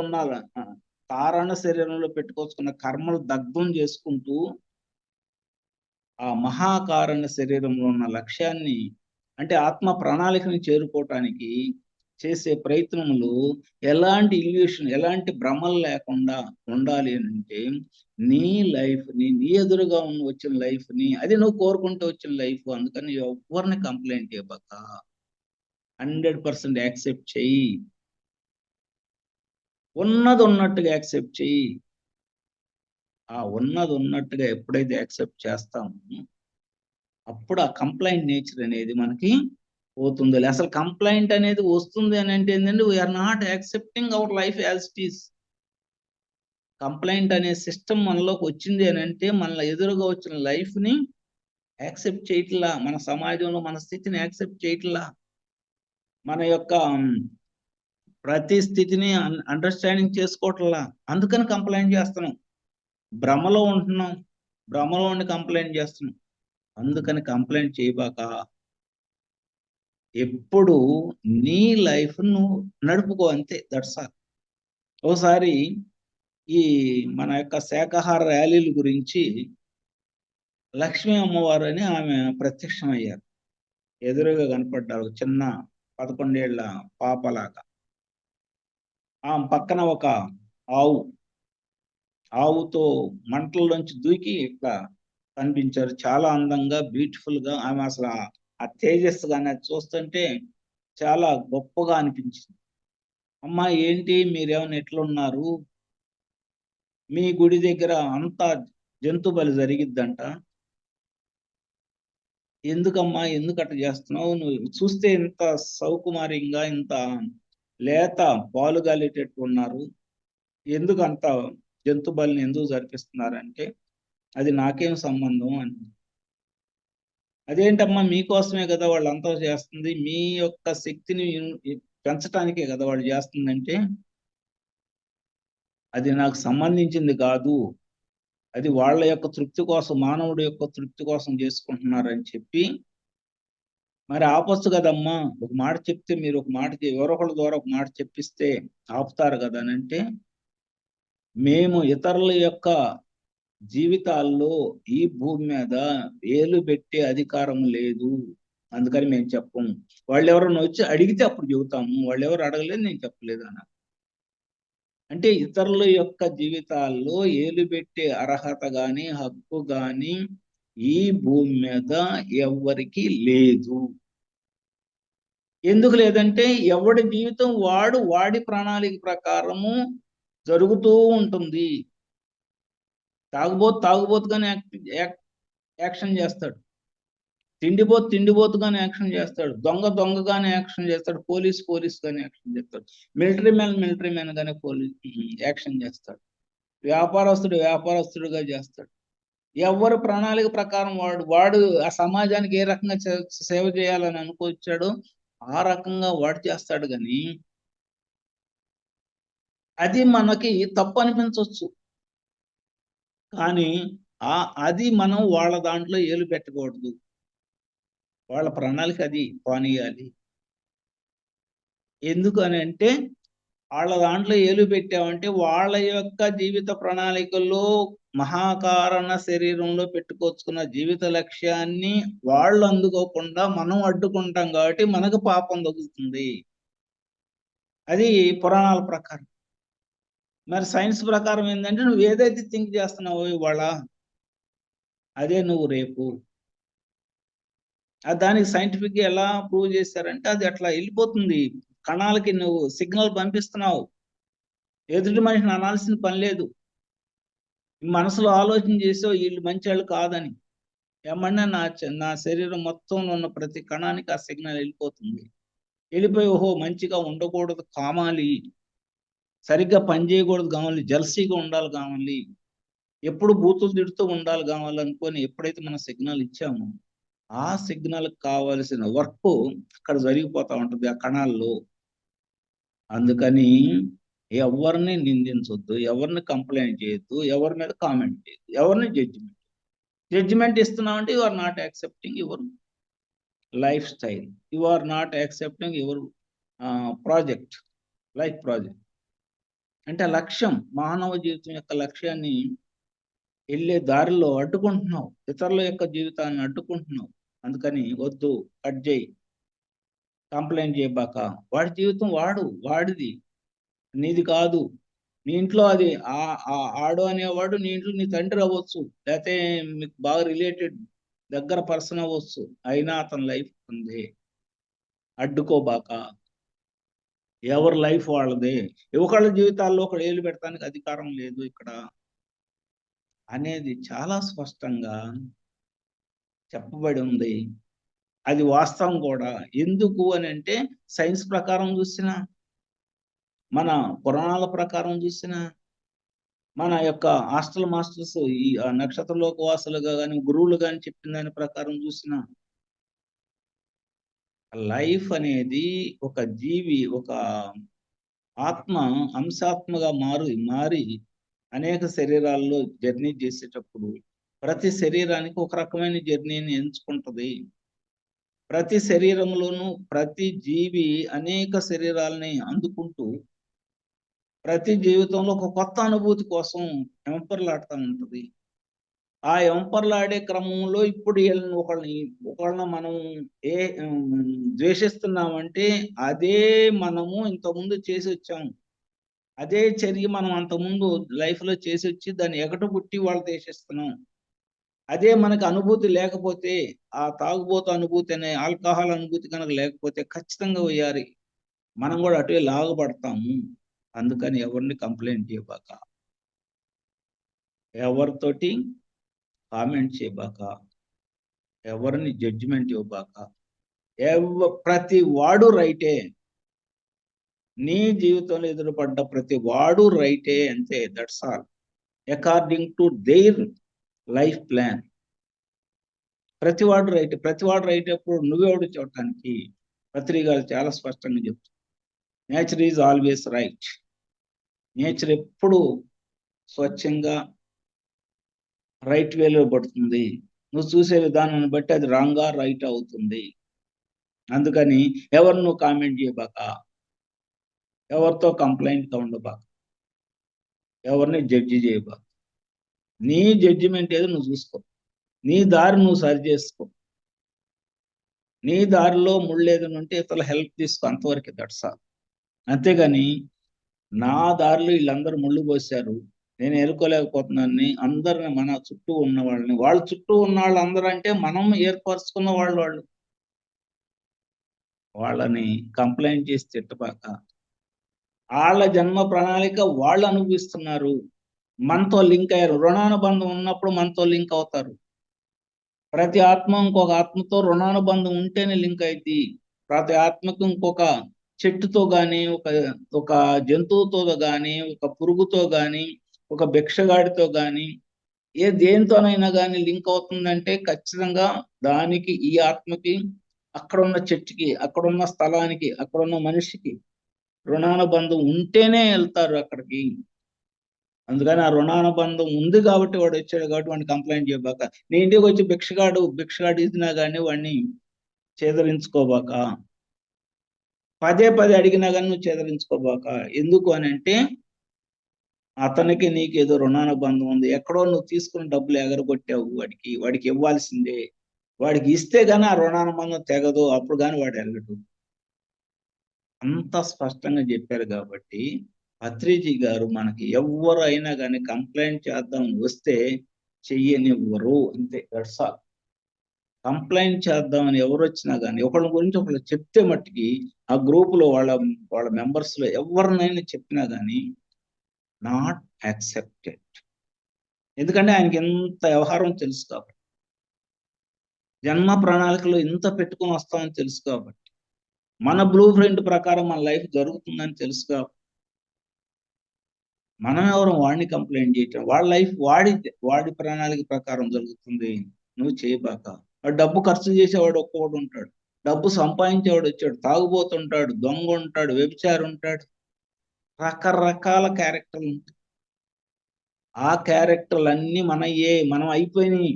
B: పెట్టుకొచ్చుకున్న కర్మలు దగ్ధం చేసుకుంటూ ఆ మహాకారణ శరీరంలో ఉన్న లక్ష్యాన్ని అంటే ఆత్మ ప్రణాళికని చేరుకోవటానికి చేసే ప్రయత్నములు ఎలాంటి ఇల్యూషన్, ఎలాంటి భ్రమలు లేకుండా ఉండాలి అంటే నీ లైఫ్ని, నీ ఎదురుగా వచ్చిన లైఫ్ని, అది నువ్వు కోరుకుంటూ వచ్చిన లైఫ్. అందుకని ఎవరిని కంప్లైంట్ చేయబాక, 100% యాక్సెప్ట్ చెయ్యి, ఉన్నది ఉన్నట్టుగా యాక్సెప్ట్ చెయ్యి. ఆ ఉన్నది ఉన్నట్టుగా ఎప్పుడైతే యాక్సెప్ట్ చేస్తామో అప్పుడు ఆ కంప్లైంట్ నేచర్ అనేది మనకి పోతుంది. అసలు కంప్లైంట్ అనేది వస్తుంది అని అంటే ఏంటంటే we are not accepting our life as it is. Complaint అనే సిస్టమ్ మనలోకి వచ్చింది అని అంటే మన ఎదురుగా వచ్చిన లైఫ్ని యాక్సెప్ట్ చేయట్లా, మన సమాజంలో మన స్థితిని యాక్సెప్ట్ చేయట్లా, మన యొక్క ప్రతి స్థితిని అండర్స్టాండింగ్ చేసుకోవట్లా. అందుకని కంప్లైంట్ చేస్తున్నాం, భ్రమలో ఉంటున్నాం, భ్రమలో ఉండి కంప్లైంట్ చేస్తున్నాం. అందుకని కంప్లైంట్ చేయబాక, ఎప్పుడు నీ లైఫ్ నువ్వు నడుపుకో అంతే. That's all. ఒకసారి ఈ మన యొక్క శాకాహార ర్యాలీల గురించి లక్ష్మీ అమ్మవారు అని ఆమె ప్రత్యక్షమయ్యారు. ఎదురుగా కనపడ్డారు, చిన్న 11 ఏళ్ల పాపలాగా. ఆమె పక్కన ఒక ఆవు, ఆవుతో మంటల్లోంచి దూకి ఇట్లా కనిపించారు. చాలా అందంగా, బ్యూటిఫుల్ గా ఆమె అసలు ఆ తేజస్సు కానీ అది చూస్తుంటే చాలా గొప్పగా అనిపించింది. అమ్మా ఏంటి మీరేమైనా ఎట్లున్నారు, మీ గుడి దగ్గర అంతా జంతు బలి జరిగిద్దంట, ఎందుకమ్మా ఎందుకు అట్లా చేస్తున్నావు, నువ్వు చూస్తే ఇంత సౌకుమార్యంగా ఇంత లేత పాలు గాలేటట్టు ఉన్నారు, ఎందుకు అంత జంతు బలిని ఎందుకు జరిపిస్తున్నారంటే అది నాకేం సంబంధం అని. అదేంటమ్మా మీకోసమే కదా వాళ్ళంతా చేస్తుంది, మీ యొక్క శక్తిని పెంచడానికే కదా వాళ్ళు చేస్తుందంటే అది నాకు సంబంధించింది కాదు, అది వాళ్ళ యొక్క తృప్తి కోసం, మానవుడి యొక్క తృప్తి కోసం చేసుకుంటున్నారని చెప్పి, మరి ఆపొచ్చు కదమ్మా, ఒక మాట చెప్తే మీరు ఒక మాట ఎవరొకళ్ళ ద్వారా ఒక మాట చెప్పిస్తే ఆపుతారు కదా అని అంటే, మేము ఇతరుల యొక్క జీవితాల్లో ఈ భూమి మీద వేలు పెట్టే అధికారం లేదు, అందుకని మేము చెప్పము. వాళ్ళు ఎవరైనా వచ్చి అడిగితే అప్పుడు చెబుతాము, వాళ్ళు ఎవరు అడగలేదు నేను చెప్పలేదు అన్న. అంటే ఇతరుల యొక్క జీవితాల్లో ఏలు పెట్టే అర్హత గాని హక్కు గాని ఈ భూమి మీద ఎవరికి లేదు. ఎందుకు లేదంటే ఎవడి జీవితం వాడి ప్రణాళిక ప్రకారము జరుగుతూ ఉంటుంది. తాగుబోతుగానే యాక్షన్ చేస్తాడు, తిండిబోతుగానే యాక్షన్ చేస్తాడు, దొంగగానే యాక్షన్ చేస్తాడు, పోలీస్ గానే యాక్షన్ చేస్తాడు, మిలిటరీ మ్యాన్ గానే యాక్షన్ చేస్తాడు, వ్యాపారస్తుడుగా చేస్తాడు. ఎవరు ప్రణాళిక ప్రకారం వాడు ఆ సమాజానికి ఏ రకంగా సేవ చేయాలని అనుకొచ్చాడో ఆ రకంగా వాడు చేస్తాడు. కానీ అది మనకి తప్పు అనిపించవచ్చు, కానీ అది మనం వాళ్ళ దాంట్లో ఏలు పెట్టకూడదు, వాళ్ళ ప్రణాళిక అది పానీయాలి. ఎందుకు అని అంటే వాళ్ళ దాంట్లో ఏలు పెట్టామంటే వాళ్ళ యొక్క జీవిత ప్రణాళికల్లో మహాకారణ శరీరంలో పెట్టుకొచ్చుకున్న జీవిత లక్ష్యాన్ని వాళ్ళు అందుకోకుండా మనం అడ్డుకుంటాం కాబట్టి మనకు పాపం తగ్గుతుంది. అది పురాణాల ప్రకారం. మరి సైన్స్ ప్రకారం ఏంటంటే నువ్వు ఏదైతే థింక్ చేస్తున్నావో ఇవాళ అదే నువ్వు రేపు. దానికి సైంటిఫిక్ గా ఎలా ప్రూవ్ చేశారంటే అది అట్లా వెళ్ళిపోతుంది. కణాలకి నువ్వు సిగ్నల్ పంపిస్తున్నావు, ఎదుటి మనిషిని అనాల్సిన పని లేదు. మనసులో ఆలోచన చేసో వీళ్ళు మంచి వాళ్ళు కాదని, ఏమన్నా నా శరీరం మొత్తంలో ఉన్న ప్రతి కణానికి ఆ సిగ్నల్ వెళ్ళిపోతుంది. వెళ్ళిపోయి ఓహో మంచిగా ఉండకూడదు కావాలి, సరిగ్గా పని చేయకూడదు కావాలి, జల్సీగా ఉండాలి కావాలి, ఎప్పుడు బూతులు తిడుతూ ఉండాలి కావాలి అనుకొని ఎప్పుడైతే మనం సిగ్నల్ ఇచ్చామో ఆ సిగ్నల్ కావలసిన వర్క్ అక్కడ జరిగిపోతా ఉంటుంది ఆ కణాల్లో. అందుకని ఎవరిని నిందించొద్దు, ఎవరిని కంప్లైంట్ చేయొద్దు, ఎవరి మీద కామెంట్ చేయొద్దు, ఎవరిని జడ్జిమెంట్ ఇస్తున్నామంటే you are not accepting your life style, you are not accepting your life project. అంటే లక్ష్యం, మానవ జీవితం యొక్క లక్ష్యాన్ని వెళ్ళే దారిలో అడ్డుకుంటున్నావు, ఇతరుల యొక్క జీవితాన్ని అడ్డుకుంటున్నావు. అందుకని వద్దు, కట్ చేయి, కంప్లైంట్ చేయబాక. వాడి జీవితం వాడిది, నీది కాదు. నీ ఇంట్లో అది ఆడు అనేవాడు నీ ఇంట్లో నీ తండ్రి అవ్వచ్చు, లేకపోతే మీకు బాగా రిలేటెడ్ దగ్గర పర్సన్ అవ్వచ్చు, అయినా అతని లైఫ్ ఉంది, అడ్డుకోబాక. ఎవరి లైఫ్ వాళ్ళదే, ఒకళ్ళ జీవితాల్లో ఒకళ్ళు ఏలు పెడతానికి అధికారం లేదు ఇక్కడ అనేది చాలా స్పష్టంగా చెప్పబడి ఉంది. అది వాస్తవం కూడా. ఎందుకు అని అంటే సైన్స్ ప్రకారం చూసిన, మన పురాణాల ప్రకారం చూసిన, మన యొక్క హాస్టల్ మాస్టర్స్ ఈ నక్షత్ర లోకవాసులుగా కానీ గురువులు కానీ చెప్పిన దాని ప్రకారం చూసిన, లైఫ్ అనేది ఒక జీవి, ఒక ఆత్మ అంశాత్మగా మారి అనేక శరీరాల్లో జర్నీ చేసేటప్పుడు ప్రతి శరీరానికి ఒక రకమైన జర్నీని ఎంచుకుంటది. ప్రతి శరీరంలోనూ ప్రతి జీవి అనేక శరీరాలని అందుకుంటూ ప్రతి జీవితంలో ఒక కొత్త అనుభూతి కోసం వెంపర్లాడుతూ ఉంటుంది. ఆ వెంపర్లాడే క్రమంలో ఇప్పుడు ఒకళ్ళని మనం ఏ ద్వేషిస్తున్నామంటే అదే మనము ఇంతకుముందు చేసి వచ్చాము. అదే చర్య మనం అంతకుముందు లైఫ్లో చేసి వచ్చి దాన్ని ఎగటబుట్టి వాళ్ళు ద్వేషిస్తున్నాం. అదే మనకు అనుభూతి లేకపోతే, ఆ తాగుబోతు అనుభూతి అనే ఆల్కహాల్ అనుభూతి కనుక లేకపోతే ఖచ్చితంగా వేయాలి మనం కూడా అటువే లాగబడతాము. అందుకని ఎవరిని కంప్లైంట్ చేయబాక, ఎవరితోటి కామెంట్ చేయబాక, ఎవరిని జడ్జిమెంట్ ఇవ్వబాక. ప్రతి వాడు రైటే, నీ జీవితంలో ఎదురుపడ్డ ప్రతి వాడు రైటే, అంతే. That's all according to their life plan. ప్రతివాడు రైట్ అప్పుడు నువ్వెవడు చూడటానికి? పత్రికలు చాలా స్పష్టంగా చెప్తారు, nature is always right. Nature ఎప్పుడు స్వచ్ఛంగా రైట్ వేలో పడుతుంది. నువ్వు చూసే విధానాన్ని బట్టి అది రాంగా రైట్ అవుతుంది. అందుకని ఎవరు నువ్వు కామెంట్ చేయబాక, ఎవరితో కంప్లైంట్గా ఉండబాక, ఎవరిని జడ్జి చేయబాక. నీ జడ్జిమెంట్ ఏదో నువ్వు చూసుకో, నీ దారి నువ్వు సరి చేసుకో. నీ దారిలో ముళ్ళు ఏదైనా ఉంటే ఇతరుల హెల్ప్ తీసుకో, అంతవరకు. That's all. అంతేగాని నా దారిలో వీళ్ళందరూ ముళ్ళు పోసారు, నేను ఎరుకోలేకపోతున్నాను అందరిని, మన చుట్టూ ఉన్న వాళ్ళని, వాళ్ళ చుట్టూ ఉన్న వాళ్ళు అందరూ అంటే మనం ఏర్పరచుకున్న వాళ్ళు వాళ్ళని కంప్లైంట్ చేసి తిట్టబాక. వాళ్ళ జన్మ ప్రణాళిక వాళ్ళు అనుభవిస్తున్నారు, మనతో లింక్ అయ్యారు. రుణానుబంధం ఉన్నప్పుడు మనతో లింక్ అవుతారు. ప్రతి ఆత్మ ఇంకొక ఆత్మతో రుణానుబంధం ఉంటేనే లింక్ అయింది. ప్రతి ఆత్మకు ఇంకొక చెట్టుతో కానీ, ఒక జంతువుతో కానీ, ఒక పురుగుతో కానీ, ఒక భిక్షగాడితో కానీ, దేనితోనైనా కానీ లింక్ అవుతుందంటే ఖచ్చితంగా దానికి, ఈ ఆత్మకి, అక్కడున్న చెట్టుకి, అక్కడున్న స్థలానికి, అక్కడున్న మనిషికి రుణానుబంధం ఉంటేనే వెళ్తారు అక్కడికి. అందుకని ఆ రుణానుబంధం ఉంది కాబట్టి వాడు వచ్చాడు, కాబట్టి వాడిని కంప్లైంట్ చేయబాక. నీ ఇంటికి వచ్చి భిక్షగాడు ఇచ్చినా కానీ వాడిని చేదరించుకోబాక. పదే అడిగినా కానీ నువ్వు చేదరించుకోబాక. ఎందుకు అని అంటే అతనికి నీకు ఏదో రుణానుబంధం ఉంది. ఎక్కడో నువ్వు తీసుకున్న డబ్బులు ఎగరగొట్టావు, వాడికి ఇవ్వాల్సిందే. వాడికి ఇస్తే గానీ ఆ రుణానుబంధం తెగదు, అప్పుడు కానీ వాడు వెళ్ళడు. అంత స్పష్టంగా చెప్పారు కాబట్టి పత్రిజీ గారు మనకి ఎవరైనా కానీ కంప్లైంట్ చేద్దాం వస్తే చెయ్యనివ్వరు, అంతే. That's all. కంప్లైంట్ చేద్దామని ఎవరు వచ్చినా కానీ, ఒకళ్ళ గురించి ఒకళ్ళు చెప్తే మట్టుకి ఆ గ్రూపులో వాళ్ళ మెంబర్స్ లో ఎవరినైనా చెప్పినా కానీ నాట్ యాక్సెప్టెడ్. ఎందుకంటే ఆయనకి ఎంత వ్యవహారం తెలుసు కాబట్టి, జన్మ ప్రణాళికలో ఇంత పెట్టుకుని వస్తామని తెలుసు కాబట్టి, మన బ్లూ ప్రింట్ ప్రకారం మన లైఫ్ జరుగుతుందని తెలుసు కాబట్టి, మనం ఎవరు వాడిని కంప్లైంట్ చేయటం? వాళ్ళ లైఫ్ వాడి ప్రణాళిక ప్రకారం జరుగుతుంది, నువ్వు చేయబాక. వాడు డబ్బు ఖర్చు చేసేవాడు ఒక్కొక్కడు ఉంటాడు, డబ్బు సంపాదించేవాడు వచ్చాడు, తాగుబోతుంటాడు, దొంగ ఉంటాడు, వ్యభిచారి ఉంటాడు, రకరకాల క్యారెక్టర్లు ఉంటాయి. ఆ క్యారెక్టర్లు అన్నీ మనం అయిపోయినాయి.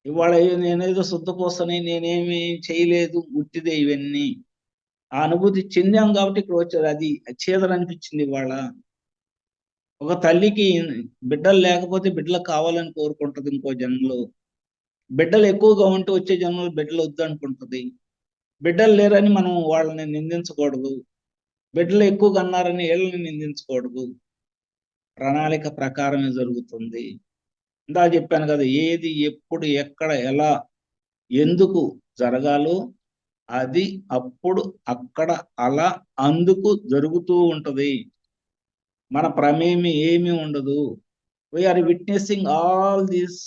B: ఇవాళ నేనేదో శుద్ధపోసని, నేనేమి చేయలేదు, ఉట్టిదే ఇవన్నీ. ఆ అనుభూతి చెందాం కాబట్టి ఇక్కడ వచ్చారు. అది చేదరనిపించింది. ఇవాళ ఒక తల్లికి బిడ్డలు లేకపోతే బిడ్డలు కావాలని కోరుకుంటది ఇంకో జన్మలో. బిడ్డలు ఎక్కువగా ఉంటే వచ్చే జన్మలో బిడ్డలు వద్దు అనుకుంటది. బిడ్డలు లేరని మనం వాళ్ళని నిందించకూడదు, బిడ్డలు ఎక్కువగా అన్నారని వీళ్ళని నిందించకూడదు. ప్రణాళిక ప్రకారమే జరుగుతుంది. ఇందా చెప్పాను కదా, ఏది ఎప్పుడు ఎక్కడ ఎలా ఎందుకు జరగాలో అది అప్పుడు అక్కడ అలా అందుకు జరుగుతూ ఉంటది. మన ప్రమేయం ఏమీ ఉండదు. We are witnessing all these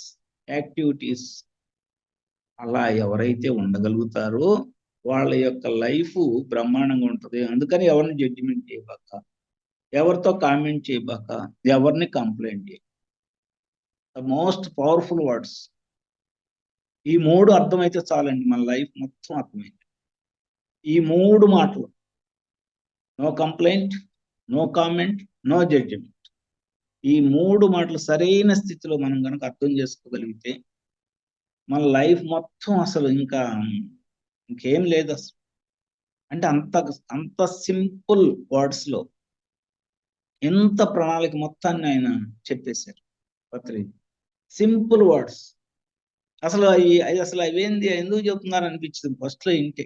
B: activities. అలా ఎవరైతే ఉండగలుగుతారో వాళ్ళ యొక్క లైఫ్ బ్రహ్మాండంగా ఉంటుంది. అందుకని ఎవరిని జడ్జిమెంట్ చేయబాక, ఎవరితో కామెంట్ చేయబాక, ఎవరిని కంప్లైంట్ చేయ. The most powerful words. ఈ 3 అర్థమైతే చాలండి, మన లైఫ్ మొత్తం అర్థమైంది. ఈ 3 మాటలు: no complaint, no comment, no judgement. ఈ 3 మాటలు సరైన స్థితిలో మనం కనుక అర్థం చేసుకోగలిగితే మన లైఫ్ మొత్తం అసలు ఇంకేం లేదు అసలు. అంటే అంత సింపుల్ వర్డ్స్ లో ఎంత ప్రణాళిక మొత్తాన్ని ఆయన చెప్పేశారు పత్రిక. Simple words. అసలు అసలు అవేంది ఎందుకు చెప్తున్నారు అనిపించింది ఫస్ట్ లో ఇంటే.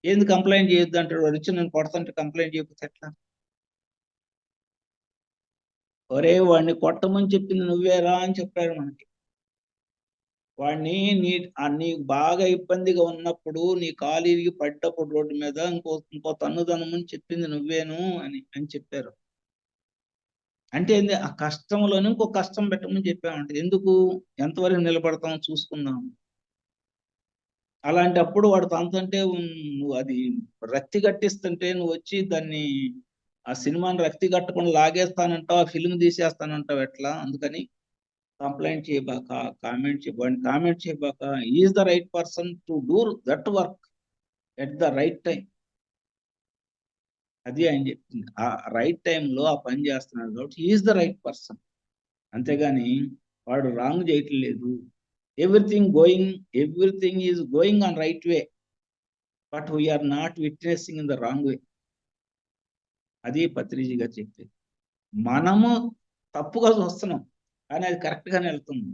B: ఏంది కంప్లైంట్ చేయొద్దు అంటాడు వాడు, వచ్చి నేను కొడతంటే కంప్లైంట్ చేయకపోతే ఎట్లా? ఒరే వాడిని కొట్టమని చెప్పింది నువ్వేరా అని చెప్పాడు మనకి. వాడిని నీకు బాగా ఇబ్బందిగా ఉన్నప్పుడు, నీ కాలు ఇరిగి పడ్డప్పుడు రోడ్డు మీద ఇంకో తన్నుదనమని చెప్పింది నువ్వేను అని చెప్పారు. అంటే ఏంది, ఆ కష్టంలోనే ఇంకో కష్టం పెట్టమని చెప్పామంటే ఎందుకు, ఎంతవరకు నిలబడతాం చూసుకుందాం. అలాంటప్పుడు వాడు తనతంటే నువ్వు అది రక్తి కట్టిస్తుంటే నువ్వు వచ్చి దాన్ని ఆ సినిమాని రక్తి కట్టకుండా లాగేస్తానంటావు, ఆ ఫిల్మ్ తీసేస్తానంటావు ఎట్లా? అందుకని కంప్లైంట్ చేయబాక, కామెంట్ చేయబాక, is the right person to do that work at the right time. అది ఆయన చెప్తుంది. ఆ రైట్ టైంలో ఆ పని చేస్తున్నాడు కాబట్టి ఈజ్ ద రైట్ పర్సన్. అంతేగాని వాడు రాంగ్ చేయట్లేదు. Everything is going on right way, but we are not witnessing in the wrong way. అది పత్రిజీ గారు చెప్పేది. మనము తప్పుగా చూస్తున్నాం కానీ అది కరెక్ట్గానే వెళ్తుంది.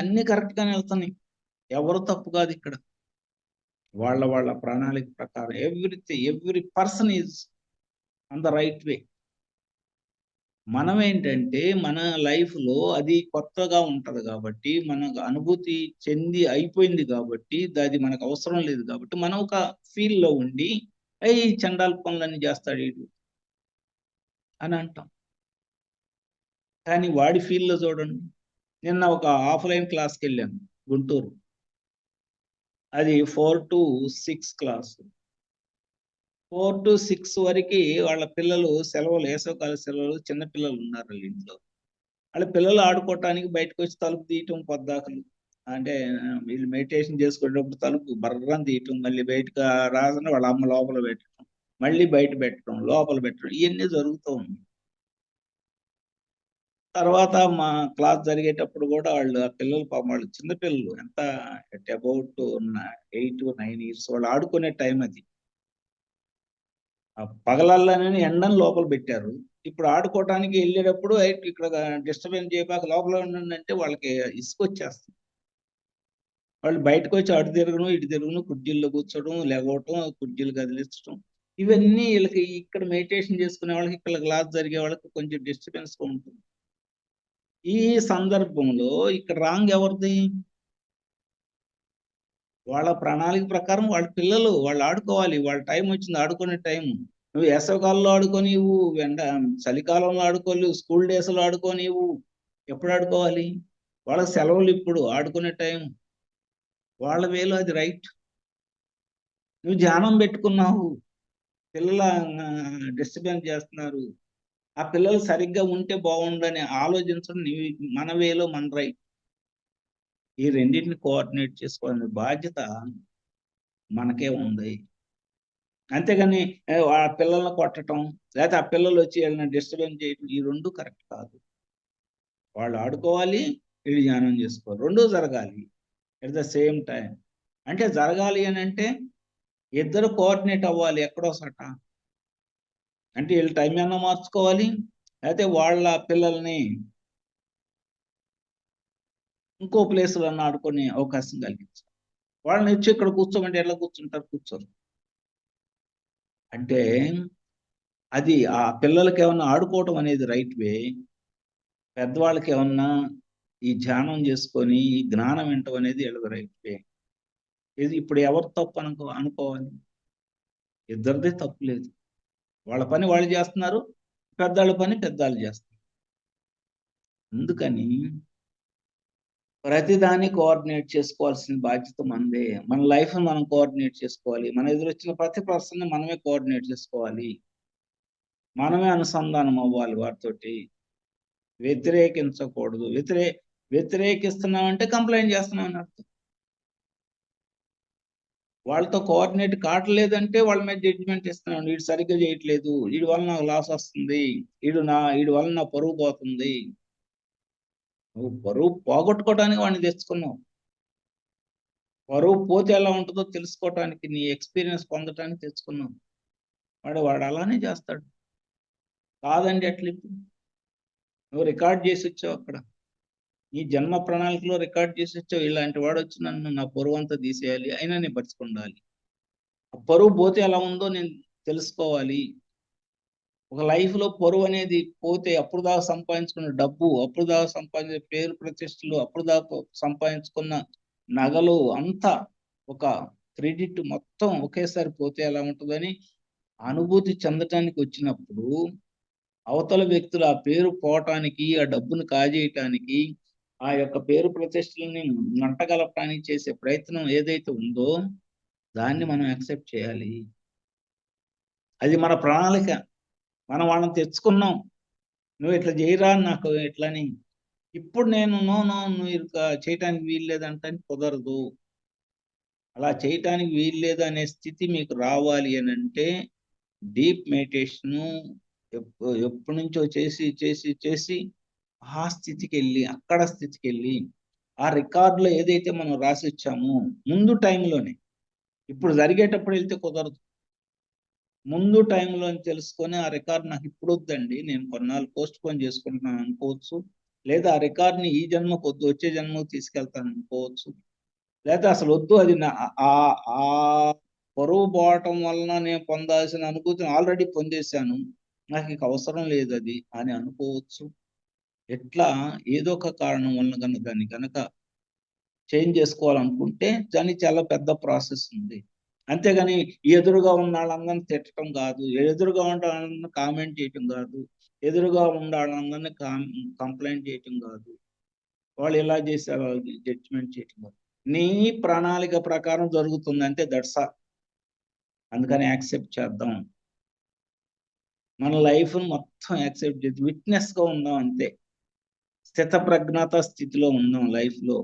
B: అన్ని కరెక్ట్గానే వెళ్తున్నాయి. ఎవరు తప్పు కాదు ఇక్కడ. వాళ్ళ ప్రణాళిక ప్రకారం every person is on the right way. మనం ఏంటంటే మన లైఫ్లో అది కొత్తగా ఉంటది కాబట్టి, మనకు అనుభూతి చెంది అయిపోయింది కాబట్టి, అది మనకు అవసరం లేదు కాబట్టి, మనం ఒక ఫీల్లో ఉండి ఈ చండాల పనులన్నీ చేస్తాడు వీడు అని అంటాం. కానీ వాడి ఫీల్లో చూడండి. నిన్న ఒక ఆఫ్లైన్ క్లాస్కి వెళ్ళాను గుంటూరు. అది 4 to 6 క్లాస్. 4 to 6 వరకు వాళ్ళ పిల్లలు సెలవులు, వేసవకాల సెలవులు, చిన్న పిల్లలు ఉన్నారు వాళ్ళ ఇంట్లో. వాళ్ళ పిల్లలు ఆడుకోవటానికి బయటకు వచ్చి తలుపు తీయటం పొద్దాకలు. అంటే వీళ్ళు మెడిటేషన్ చేసుకునేటప్పుడు తలుపు బర్రని తీయటం, మళ్ళీ బయటకు రాగానే వాళ్ళ అమ్మ లోపల పెట్టడం, మళ్ళీ బయట పెట్టడం, లోపల పెట్టడం, ఇవన్నీ జరుగుతూ ఉన్నాయి. తర్వాత మా క్లాస్ జరిగేటప్పుడు కూడా వాళ్ళు ఆ పిల్లలు పాపం వాళ్ళు చిన్నపిల్లలు, ఎంత అబౌట్ 8 to 9 years వాళ్ళు ఆడుకునే టైం అది. పగలల్లోనే ఎండను లోపల పెట్టారు. ఇప్పుడు ఆడుకోవటానికి వెళ్ళేటప్పుడు ఇక్కడ డిస్టర్బెన్స్ చేయబాక లోపల ఉండండి అంటే వాళ్ళకి ఇసుకొచ్చేస్తుంది. వాళ్ళు బయటకు వచ్చి అటు తిరగడం, ఇటు తిరగడం, కుర్చీల్లో కూర్చోవడం, లేవటం, కుర్చీలు కదిలించడం, ఇవన్నీ వీళ్ళకి ఇక్కడ మెడిటేషన్ చేసుకునే వాళ్ళకి, ఇక్కడ క్లాస్ జరిగే వాళ్ళకి కొంచెం డిస్టర్బెన్స్ ఉంటుంది. ఈ సందర్భంలో ఇక్కడ రాంగ్ ఎవరిది? వాళ్ళ ప్రణాళిక ప్రకారం వాళ్ళ పిల్లలు వాళ్ళు ఆడుకోవాలి. వాళ్ళ టైం వచ్చింది, ఆడుకునే టైం. నువ్వు వేసవకాలంలో ఆడుకోనివ్వు, చలికాలంలో ఆడుకోలేవు, స్కూల్ డేస్లో ఆడుకోనివ్వు. ఎప్పుడు ఆడుకోవాలి? వాళ్ళకి సెలవులు ఇప్పుడు ఆడుకునే టైం. వాళ్ళ వేలో అది రైట్. నువ్వు ధ్యానం పెట్టుకున్నావు, పిల్లల డిస్టర్బెన్స్ చేస్తున్నారు. ఆ పిల్లలు సరిగ్గా ఉంటే బాగుండని ఆలోచించడం మన వేలో మన రైట్. ఈ రెండింటిని కోఆర్డినేట్ చేసుకోవాలని బాధ్యత మనకే ఉంది. అంతేగాని ఆ పిల్లల్ని కొట్టడం, లేకపోతే ఆ పిల్లలు వచ్చి వీళ్ళని డిస్టర్బెన్స్ చేయడం, ఈ రెండు కరెక్ట్ కాదు. వాళ్ళు ఆడుకోవాలి, వీళ్ళు ధ్యానం చేసుకోవాలి, రెండూ జరగాలి ఎట్ ద సేమ్ టైం. అంటే జరగాలి అని అంటే ఇద్దరు కోఆర్డినేట్ అవ్వాలి ఎక్కడో సట. అంటే వీళ్ళు టైం ఏమన్నా మార్చుకోవాలి, లేకపోతే వాళ్ళ పిల్లల్ని ఇంకో ప్లేస్లో ఆడుకునే అవకాశం కలిగించాలి. వాళ్ళని వచ్చి ఇక్కడ కూర్చోమంటే ఎట్లా కూర్చుంటారు? కూర్చోరు. అంటే అది ఆ పిల్లలకి ఏమన్నా ఆడుకోవటం అనేది రైట్ వే, పెద్దవాళ్ళకి ఏమన్నా ఈ ధ్యానం చేసుకొని ఈ జ్ఞానం వింటం అనేది వీళ్ళది రైట్ వే. ఇది ఇప్పుడు ఎవరు తప్పు అనుకోవాలి? ఇద్దరిదే తప్పు లేదు. వాళ్ళ పని వాళ్ళు చేస్తున్నారు, పెద్దవాళ్ళ పని పెద్దవాళ్ళు చేస్తున్నారు. అందుకని ప్రతిదాన్ని కోఆర్డినేట్ చేసుకోవాల్సిన బాధ్యత మనదే. మన లైఫ్ మనం కోఆర్డినేట్ చేసుకోవాలి. మన ఎదురొచ్చిన ప్రతి పర్సన్ మనమే కోఆర్డినేట్ చేసుకోవాలి. మనమే అనుసంధానం అవ్వాలి వాటితోటి. వ్యతిరేకించకూడదు. వ్యతిరేకిస్తున్నామంటే కంప్లైంట్ చేస్తున్నాం అని అర్థం. వాళ్ళతో కోఆర్డినేట్ కావట్లేదంటే వాళ్ళ మీద జడ్జిమెంట్ ఇస్తున్నాం. వీడు సరిగ్గా చేయట్లేదు, వీడి వల్ల నాకు లాస్ వస్తుంది, వీడి వల్ల నా పరువు పోతుంది. నువ్వు పరువు పోగొట్టుకోవడానికి వాడిని తెచ్చుకున్నావు. పరువు పోతే ఎలా ఉంటుందో తెలుసుకోవటానికి, నీ ఎక్స్పీరియన్స్ పొందటానికి తెచ్చుకున్నావు. వాడు అలానే చేస్తాడు. కాదండి అట్లా ఇప్పుడు నువ్వు రికార్డ్ చేసి వచ్చావు అక్కడ, ఈ జన్మ ప్రణాళికలో రికార్డ్ చేసి వచ్చావు, ఇలాంటి వాడు వచ్చి నన్ను నా పరువు అంతా తీసేయాలి, అయినా నేను బతికుండాలి. ఆ పరువు పోతే ఎలా ఉందో నేను తెలుసుకోవాలి. ఒక లైఫ్ లో పరువు అనేది పోతే అప్పుడు దాకా సంపాదించుకున్న డబ్బు, అప్పుడు దాకా సంపాదించిన పేరు ప్రతిష్టలు, అప్పుడు దాకా సంపాదించుకున్న నగలు అంతా ఒక క్రెడిట్ మొత్తం ఒకేసారి పోతే ఎలా ఉంటుందని అనుభూతి చెందటానికి వచ్చినప్పుడు అవతల వ్యక్తులు ఆ పేరు పోవటానికి, ఆ డబ్బును కాజేయటానికి, ఆ యొక్క పేరు ప్రతిష్టలని మంటగలపడానికి చేసే ప్రయత్నం ఏదైతే ఉందో దాన్ని మనం యాక్సెప్ట్ చేయాలి. అది మన ప్రణాళిక, మనం వాళ్ళని తెచ్చుకున్నాం, నువ్వు ఇట్లా చేయరా నాకు ఇట్లని. ఇప్పుడు నేను నో నో నువ్వు ఇక చేయటానికి వీలు లేదంటే కుదరదు, అలా చేయటానికి వీలు లేదు అనే స్థితి మీకు రావాలి అని అంటే డీప్ మెడిటేషను ఎప్పటి నుంచో చేసి చేసి చేసి ఆ స్థితికి వెళ్ళి, అక్కడ స్థితికి వెళ్ళి ఆ రికార్డులో ఏదైతే మనం రాసి ఇచ్చామో ముందు టైంలోనే, ఇప్పుడు జరిగేటప్పుడు వెళ్తే కుదరదు, ముందు టైంలో తెలుసుకొని ఆ రికార్డ్ నాకు ఇప్పుడు వద్దండి, నేను కొన్నాళ్ళు పోస్ట్ పోన్ చేసుకుంటున్నాను అనుకోవచ్చు, లేదా ఆ రికార్డ్ని ఈ జన్మకు వద్దు వచ్చే జన్మకు తీసుకెళ్తాను అనుకోవచ్చు, లేదా అసలు వద్దు, అది ఆ పరువు పోవటం వలన నేను పొందాల్సిన అనుభూతిని ఆల్రెడీ పొందేశాను, నాకు ఇక అవసరం లేదు అది అని అనుకోవచ్చు. ఎట్లా ఏదో ఒక కారణం వలన కనుక దాన్ని కనుక చేంజ్ చేసుకోవాలనుకుంటే దానికి చాలా పెద్ద ప్రాసెస్ ఉంది. అంతేగాని ఎదురుగా ఉన్న వాళ్ళందరినీ తిట్టడం కాదు, ఎదురుగా ఉన్న వాళ్ళని కామెంట్ చేయటం కాదు, ఎదురుగా ఉన్న వాళ్ళందరినీ కంప్లైంట్ చేయటం కాదు, వాళ్ళు ఎలా చేశారు వాళ్ళకి జడ్జిమెంట్ చేయటం కాదు. నీ ప్రణాళిక ప్రకారం జరుగుతుంది అంతే, దట్స్ ఆల్. అందుకని యాక్సెప్ట్ చేద్దాం, మన లైఫ్ మొత్తం యాక్సెప్ట్ చేద్దాం, విట్నెస్ గా ఉందాం అంతే, స్థిత ప్రజ్ఞత స్థితిలో ఉందాం లైఫ్ లో.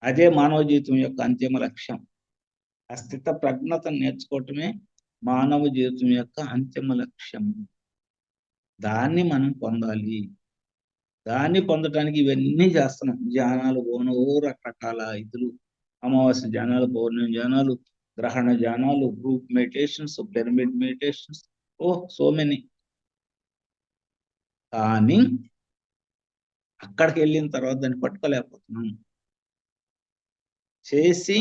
B: అదే మానవ జీవితం యొక్క అంతిమ లక్ష్యం. ఆ స్థిత ప్రజ్ఞతను నేర్చుకోవటమే మానవ జీవితం యొక్క అంతిమ లక్ష్యం. దాన్ని మనం పొందాలి. దాన్ని పొందటానికి ఇవన్నీ చేస్తున్నాం, ధ్యానాలు పోను, రకరకాల ఇదులు, అమావాస్య ధ్యానాలు, పౌర్ణమి ధ్యానాలు, గ్రహణ ధ్యానాలు, group meditations, pyramid meditations, so many. కానీ అక్కడికి వెళ్ళిన తర్వాత దాన్ని పట్టుకోలేకపోతున్నాం. చేసి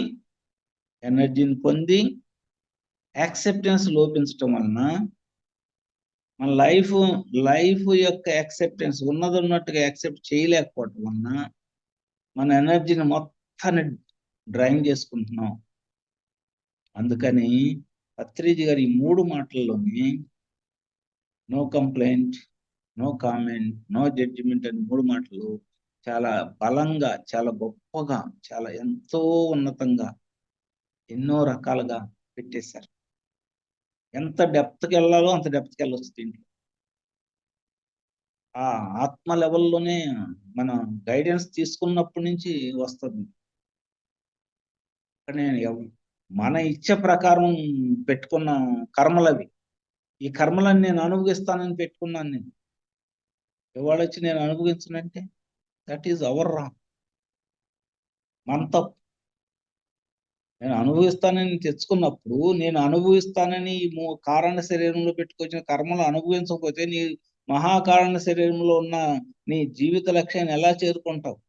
B: ఎనర్జీని పొంది యాక్సెప్టెన్స్ లోపించటం వలన మన లైఫ్ యొక్క యాక్సెప్టెన్స్ ఉన్నట్టుగా యాక్సెప్ట్ చేయలేకపోవటం వలన మన ఎనర్జీని మొత్తాన్ని డ్రైన్ చేసుకుంటున్నాం. అందుకని పత్రిజీ గారి ఈ 3 మాటల్లోనే no complaint, no comment, no judgement అని 3 మాటలు చాలా బలంగా, చాలా గొప్పగా, చాలా ఎంతో ఉన్నతంగా ఎన్నో రకాలుగా పెట్టేశారు. ఎంత డెప్త్కి వెళ్ళాలో అంత డెప్త్కి వెళ్ళొచ్చు దీంట్లో. ఆ ఆత్మ లెవెల్లోనే మనం గైడెన్స్ తీసుకున్నప్పటి నుంచి వస్తుంది. మన ఇచ్చ ప్రకారం పెట్టుకున్న కర్మలవి, ఈ కర్మలను నేను అనుభవిస్తానని పెట్టుకున్నాను. నేను ఎవరు వచ్చి నేను అనుభవించనంటే దట్ ఈజ్ అవర్ రాంగ్, మన తప్పు. నేను అనుభవిస్తానని తెచ్చుకున్నప్పుడు నేను అనుభవిస్తానని కారణ శరీరంలో పెట్టుకొచ్చిన కర్మలు అనుభవించకపోతే నీ మహాకారణ శరీరంలో ఉన్న నీ జీవిత లక్ష్యాన్ని ఎలా చేరుకుంటావు?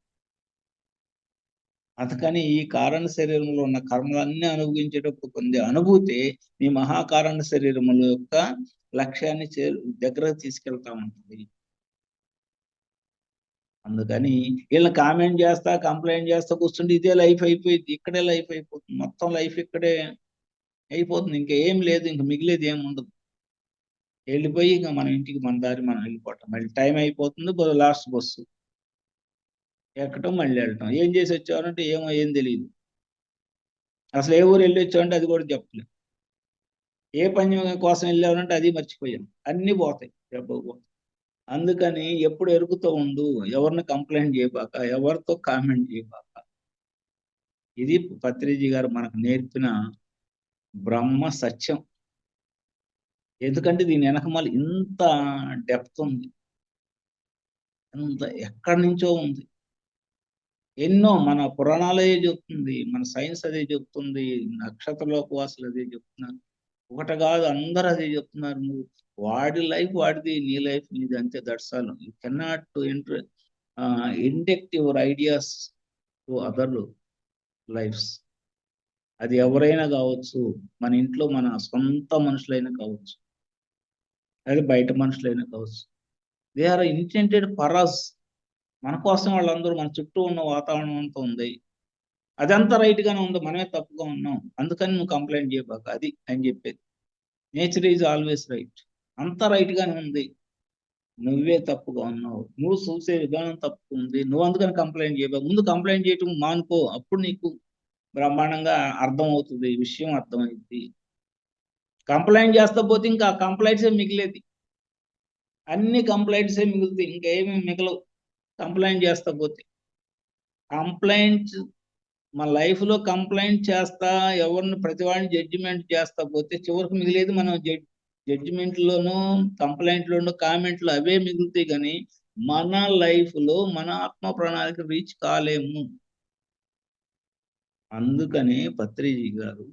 B: అందుకని ఈ కారణ శరీరంలో ఉన్న కర్మలన్నీ అనుభవించేటప్పుడు పొందే అనుభూతి నీ మహాకారణ శరీరముల యొక్క లక్ష్యాన్ని దగ్గరకు తీసుకెళ్తా ఉంటుంది. అందుకని వీళ్ళని కామెంట్ చేస్తా, కంప్లైంట్ చేస్తా కూర్చుంటే ఇదే లైఫ్ అయిపోయింది, ఇక్కడే లైఫ్ అయిపోతుంది, మొత్తం లైఫ్ ఇక్కడే అయిపోతుంది, ఇంకా ఏం లేదు, ఇంకా మిగిలేదు ఏం ఉండదు. వెళ్ళిపోయి ఇంకా మన ఇంటికి మన దారి మనం వెళ్ళిపోవటం, మళ్ళీ టైం అయిపోతుంది, లాస్ట్ బస్సు ఎక్కటం, మళ్ళీ వెళ్ళటం. ఏం చేసి వచ్చావంటే ఏం తెలియదు, అసలు ఏ ఊరు వెళ్ళి వచ్చావంటే అది కూడా చెప్పలేదు, ఏ పని కోసం వెళ్ళావంటే అది మర్చిపోయాం, అన్నీ పోతాయి చెప్పకపోతే. అందుకని ఎప్పుడు ఎరుగుతూ ఉండు, ఎవరిని కంప్లైంట్ చేయబాక, ఎవరితో కామెంట్ చేయబాక. ఇది పత్రిజీ గారు మనకు నేర్పిన బ్రహ్మ సత్యం. ఎందుకంటే దీని వెనకమాల ఇంత డెప్త్ ఉంది, ఇంత ఎక్కడి నుంచో ఉంది. ఎన్నో మన పురాణాలే చెప్తుంది, మన సైన్స్ అదే చెప్తుంది, నక్షత్రలోక వాసులు అదే చెప్తున్నారు, ఒకటి కాదు అందరూ అదే చెప్తున్నారు. నువ్వు వాడి లైఫ్ వాడిది, నీ లైఫ్ నీది, అంతే. That's all. You cannot to inject your ideas to other lifes. అది ఎవరైనా కావచ్చు, మన ఇంట్లో మన సొంత మనుషులైనా కావచ్చు, అది బయట మనుషులైనా కావచ్చు. They are intended for us. మన కోసం వాళ్ళందరూ, మన చుట్టూ ఉన్న వాతావరణం అంతా ఉంది, అదంతా రైట్ గానే ఉంది, మనమే తప్పుగా ఉన్నాం, అందుకని నువ్వు కంప్లైంట్ చేయబాక, అది అని చెప్పేది. Nature is always right. అంతా రైట్ గానే ఉంది, నువ్వే తప్పుగా ఉన్నావు, నువ్వు చూసే విధానం తప్పు ఉంది, నువ్వు అందుకని కంప్లైంట్ చేయబాక. ముందు కంప్లైంట్ చేయటం మానుకో, అప్పుడు నీకు బ్రహ్మాండంగా అర్థం అవుతుంది, విషయం అర్థమైంది. కంప్లైంట్ చేస్తా పోతే ఇంకా కంప్లైంట్సే మిగిలేది, అన్ని కంప్లైంట్సే మిగులుతాయి, ఇంకేమీ మిగలవు కంప్లైంట్ చేస్తా పోతే. కంప్లైంట్స్ మన లైఫ్లో కంప్లైంట్ చేస్తా, ఎవరిని ప్రతివాడిని జడ్జిమెంట్ చేస్తా పోతే చివరికి మిగిలేది మనం జడ్జిమెంట్లోనూ, కంప్లైంట్లోనూ, కామెంట్లు అవే మిగులుతాయి. కానీ మన లైఫ్లో మన ఆత్మ ప్రణాళిక రీచ్ కాలేము. అందుకని పత్రిజీ గారు,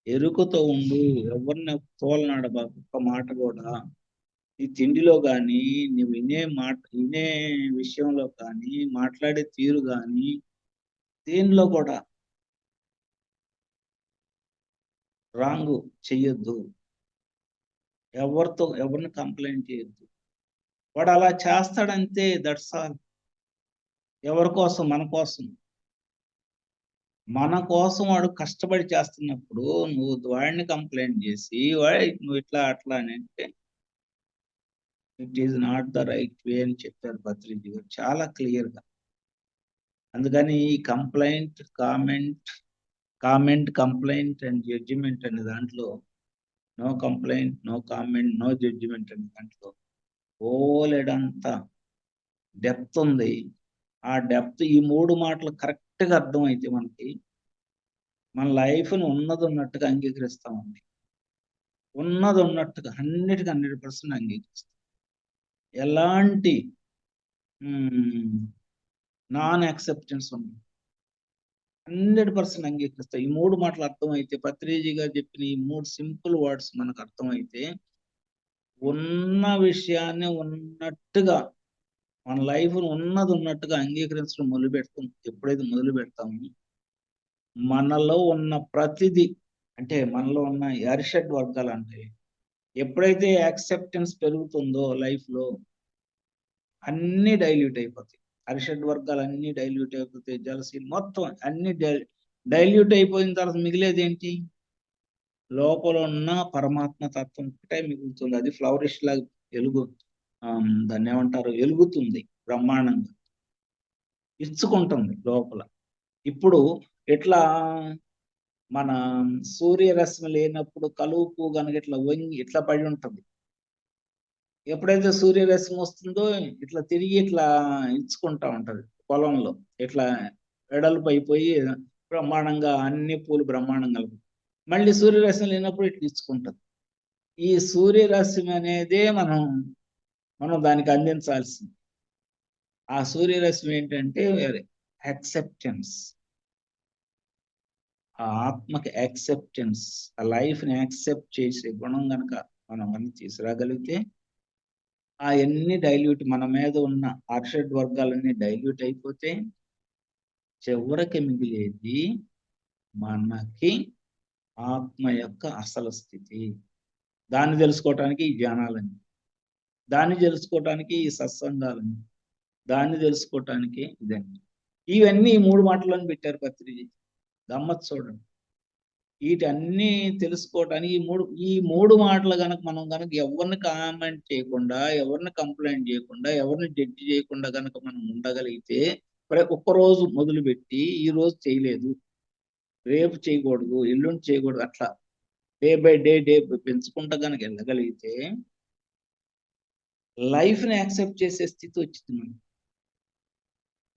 B: ఎరుకతో ఉండు, ఎవరిని తోలనాడబా, ఒక్క మాట కూడా. ఈ తిండిలో కానీ, నువ్వు వినే విషయంలో కానీ, మాట్లాడే తీరు కానీ, దేనిలో కూడా రాంగ్ చెయ్యొద్దు. ఎవరిని కంప్లైంట్ చేయొద్దు. వాడు అలా చేస్తాడంతే, దట్స్ ఆల్. ఎవరి కోసం? మన కోసం. మన కోసం వాడు కష్టపడి చేస్తున్నప్పుడు నువ్వు వాడిని కంప్లైంట్ చేసి నువ్వు ఇట్లా అట్లా అని అంటే, it is not the right way అని చెప్పారు పత్రిజీ గారు చాలా క్లియర్గా. అందుకని ఈ కామెంట్, కంప్లైంట్ అండ్ జడ్జిమెంట్ అనే దాంట్లో, no complaint, no comment, no judgement అనే దాంట్లో ఓలెడంత డెప్త్ ఉంది. ఆ డెప్త్, ఈ 3 మాటలు కరెక్ట్గా అర్థమైతే మనకి, మన లైఫ్ను ఉన్నది ఉన్నట్టుగా అంగీకరిస్తామండి. ఉన్నది ఉన్నట్టుగా 100% అంగీకరిస్తాం. ఎలాంటి నాన్ యాక్సెప్టెన్స్ ఉంది, 100% అంగీకరిస్తాం. ఈ 3 మాటలు అర్థమైతే, పత్రిజీ గారు చెప్పిన ఈ 3 సింపుల్ వర్డ్స్ మనకు అర్థమైతే, ఉన్న విషయాన్ని ఉన్నట్టుగా, మన లైఫ్ను ఉన్నది ఉన్నట్టుగా అంగీకరించడం మొదలు పెడతాం. ఎప్పుడైతే మొదలు పెడతామో, మనలో ఉన్న ప్రతిదీ, అంటే మనలో ఉన్న అరిషడ్ వర్గాలు అంటే, ఎప్పుడైతే యాక్సెప్టెన్స్ పెరుగుతుందో లైఫ్లో, అన్నీ డైల్యూట్ అయిపోతాయి. అరిషడ్ వర్గాలు అన్నీ డైల్యూట్ అయిపోతాయి. జలసీలు మొత్తం అన్ని డైల్యూట్ అయిపోయిన తర్వాత మిగిలేది ఏంటి? లోపల ఉన్న పరమాత్మ తత్వం ఒకటే మిగులుతుంది. అది ఫ్లవరిష్ లాగా దాన్ని ఏమంటారు, వెలుగుతుంది బ్రహ్మాండంగా, ఇచ్చుకుంటుంది లోపల. ఇప్పుడు ఇట్లా మన సూర్యరశ్మి లేనప్పుడు కలువు పువ్వు కనుక ఇట్లా వంగి ఇట్లా పడి ఉంటుంది. ఎప్పుడైతే సూర్యరశ్మి వస్తుందో ఇట్లా తిరిగి ఇట్లా ఇచ్చుకుంటా ఉంటది పొలంలో, ఇట్లా వెడల్పు అయిపోయి బ్రహ్మాండంగా అన్ని పూలు బ్రహ్మాండంగా. మళ్ళీ సూర్యరశ్మి లేనప్పుడు ఇట్లా ఇచ్చుకుంటది. ఈ సూర్యరశ్మి అనేదే మనం దానికి అందించాల్సింది. ఆ సూర్యరశ్మి ఏంటంటే యాక్సెప్టెన్స్. ఆ ఆత్మకి యాక్సెప్టెన్స్, ఆ లైఫ్ని యాక్సెప్ట్ చేసే గుణం కనుక మనం అన్ని తీసుకురాగలిగితే, అవన్నీ డైల్యూట్, మన మీద ఉన్న అరిషడ్ వర్గాలన్నీ డైల్యూట్ అయిపోతే, చివరికి మిగిలేది మనకి ఆత్మ యొక్క అసలు స్థితి. దాన్ని తెలుసుకోవటానికి ఈ ధ్యానాలని, దాన్ని తెలుసుకోవటానికి ఈ సత్సంగాలని, దాన్ని తెలుసుకోవటానికి ఇదండి. ఇవన్నీ ఈ 3 మాటలను పెట్టారు పత్రిజీ. గమ్మత్ చూడండి. వీటన్నీ తెలుసుకోవటానికి ఈ మూడు మాటలు మనం కనుక ఎవరిని కామెంట్ చేయకుండా, ఎవరిని కంప్లైంట్ చేయకుండా, ఎవరిని జడ్జి చేయకుండా కనుక మనం ఉండగలిగితే, ఒక్కరోజు మొదలుపెట్టి ఈ రోజు చేయలేదు, రేపు చేయకూడదు, ఎల్లుండి చేయకూడదు, అట్లా డే బై డే పెంచుకుంటా కనుక వెళ్ళగలిగితే, లైఫ్ని యాక్సెప్ట్ చేసే స్థితి వచ్చింది మనం.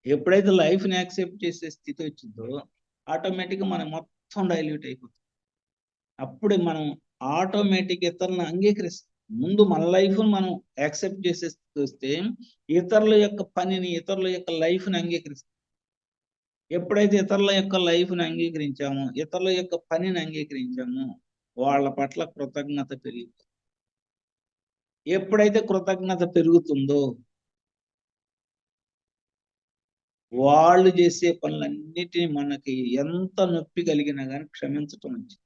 B: ఎప్పుడైతే లైఫ్ని యాక్సెప్ట్ చేసే స్థితి వచ్చిందో, ఆటోమేటిక్గా మనం మొత్తం డైల్యూట్ అయిపోతుంది. అప్పుడు మనం ఆటోమేటిక్ ఇతరులను అంగీకరిస్తాం. ముందు మన లైఫ్ను మనం యాక్సెప్ట్ చేసే స్థితి వస్తే, ఇతరుల యొక్క పనిని, ఇతరుల యొక్క లైఫ్ని అంగీకరిస్తాం. ఎప్పుడైతే ఇతరుల యొక్క లైఫ్ని అంగీకరించామో, ఇతరుల యొక్క పనిని అంగీకరించామో, వాళ్ళ పట్ల కృతజ్ఞత పెరిగిపోతుంది. ఎప్పుడైతే కృతజ్ఞత పెరుగుతుందో వాళ్ళు చేసే పనులన్నిటినీ మనకి ఎంత నొప్పి కలిగినా కానీ క్షమించటం వచ్చింది.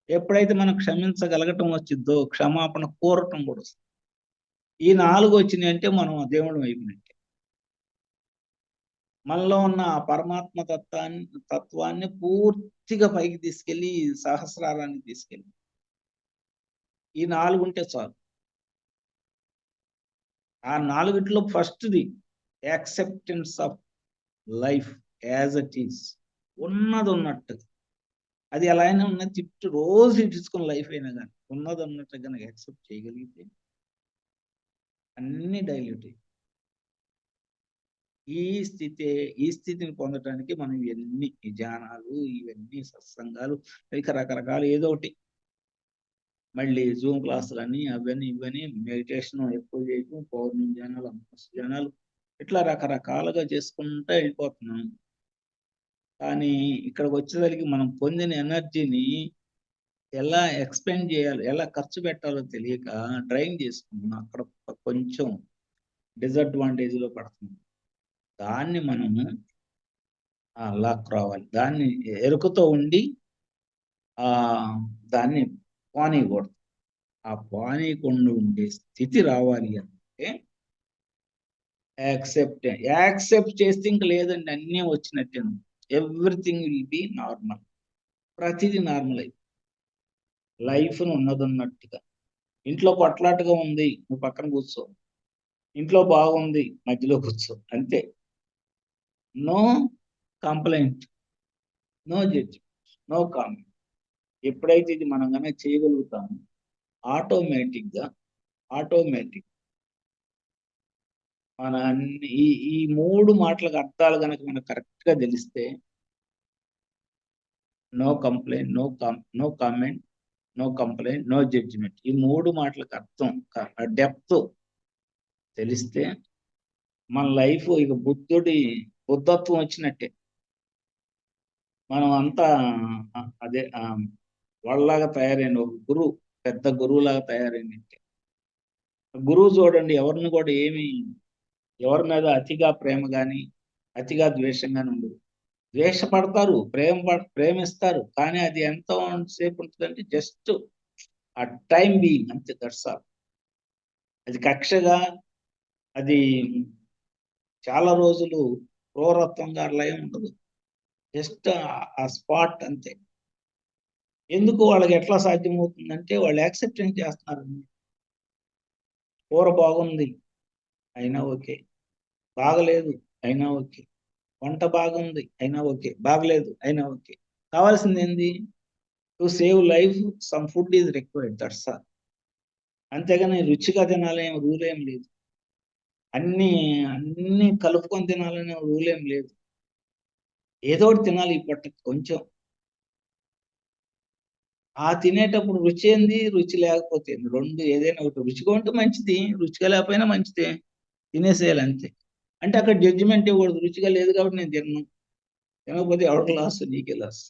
B: ఎప్పుడైతే మనం క్షమించగలగటం వచ్చిందో క్షమాపణ కోరటం కూడా వస్తుంది. ఈ 4 వచ్చినాయి అంటే మనం దేవుడు అయిపోయినట్టే. మనలో ఉన్న ఆ పరమాత్మ తత్వాన్ని పూర్తిగా పైకి తీసుకెళ్ళి సహస్రారానికి తీసుకెళ్ళి ఈ 4 ఉంటే చాలు. ఆ 4ట్లో ఫస్ట్ది acceptance of life as it is, ఉన్నది ఉన్నట్టుగా. అది ఎలా అయినా ఉన్నది తిట్టు రోజు ఇట్టించుకున్న లైఫ్ అయినా కానీ ఉన్నది ఉన్నట్టుగా కనుక యాక్సెప్ట్ చేయగలిగితే అన్ని డైల్యూట్ అయ్యి ఈ స్థితిని పొందడానికి మనం ఇవన్నీ ధ్యానాలు, ఇవన్నీ సత్సంగాలు, ఇక రకరకాలు ఏదో ఒకటి, మళ్ళీ జూమ్ క్లాసులని అవన్నీ ఇవన్నీ, మెడిటేషన్ ఎక్కువ చేయటం, పౌర్ణమి ధ్యానాలు, అమావాస్య ధ్యానాలు, ఇట్లా రకరకాలుగా చేసుకుంటూ వెళ్ళిపోతున్నాం. కానీ ఇక్కడికి వచ్చేసరికి మనం పొందిన ఎనర్జీని ఎలా ఎక్స్పెండ్ చేయాలి, ఎలా ఖర్చు పెట్టాలో తెలియక డ్రైన్ చేసుకుంటున్నాం. అక్కడ కొంచెం డిసడ్వాంటేజ్లో పడుతుంది. దాన్ని మనము లాక్ రావాలి. దాన్ని ఎరుకతో ఉండి దాన్ని పానీయకూడదు. ఆ పానీయకుండా ఉండే స్థితి రావాలి అంటే యాక్సెప్ట్ చేస్తే ఇంక లేదండి, అన్నీ వచ్చినట్టే. Everything will be normal. ప్రతిదీ నార్మల్ అయి లైఫ్ను ఉన్నదన్నట్టుగా. ఇంట్లో కొట్లాటగా ఉంది, నువ్వు పక్కన కూర్చో. ఇంట్లో బాగుంది, మధ్యలో కూర్చో, అంతే. No complaint, no judgement, no comment. ఎప్పుడైతే ఇది మనం కనుక చేయగలుగుతామో ఆటోమేటిక్ మన ఈ 3 మాటలకు అర్థాలు కనుక మనకు కరెక్ట్గా తెలిస్తే no complaint, no comment, no complaint, no judgement, ఈ 3 మాటలకు అర్థం డెప్త్ తెలిస్తే మన లైఫ్ ఇక బుద్ధత్వం వచ్చినట్టే. మనం అంతా అదే వాళ్ళలాగా తయారైన ఒక గురువు, పెద్ద గురువులాగా తయారైనట్టే. గురువు చూడండి, ఎవరిని కూడా ఎవరి మీద అతిగా ప్రేమ కానీ అతిగా ద్వేషం కానీ ఉండదు. ద్వేషపడతారు, ప్రేమిస్తారు, కానీ అది ఎంత సేపు ఉంటుందంటే జస్ట్ ఆ టైం బీయింగ్, అంతే. That's all. అది కక్షగా, అది చాలా రోజులు క్రూరత్వంగా అలా ఉండదు. జస్ట్ ఆ స్పాట్ అంతే. ఎందుకు వాళ్ళకి ఎట్లా సాధ్యమవుతుందంటే వాళ్ళు యాక్సెప్టెన్స్ చేస్తున్నారు. కూర బాగుంది అయినా ఓకే, బాగలేదు అయినా ఓకే, వంట బాగుంది అయినా ఓకే, బాగలేదు అయినా ఓకే. కావాల్సింది ఏంది? To save life some food is required, that's all. అంతేగాని రుచిగా తినాలనే రూల్ ఏం లేదు. అన్ని కలుపుకొని తినాలనే రూల్ ఏం లేదు. ఏదో ఒకటి తినాలి ఈ పొట్టకి కొంచెం. ఆ తినేటప్పుడు రుచి ఏంది, రుచి లేకపోతే రెండు, ఏదైనా ఒకటి. రుచిగా ఉంటే మంచిది, రుచిగా లేకపోయినా మంచిదే, తినేసేయాలి అంతే. అంటే అక్కడ జడ్జిమెంట్ ఇవ్వకూడదు. రుచిగా లేదు కాబట్టి నేను తినకపోతే ఎవరికి లాస్, నీకే లాస్.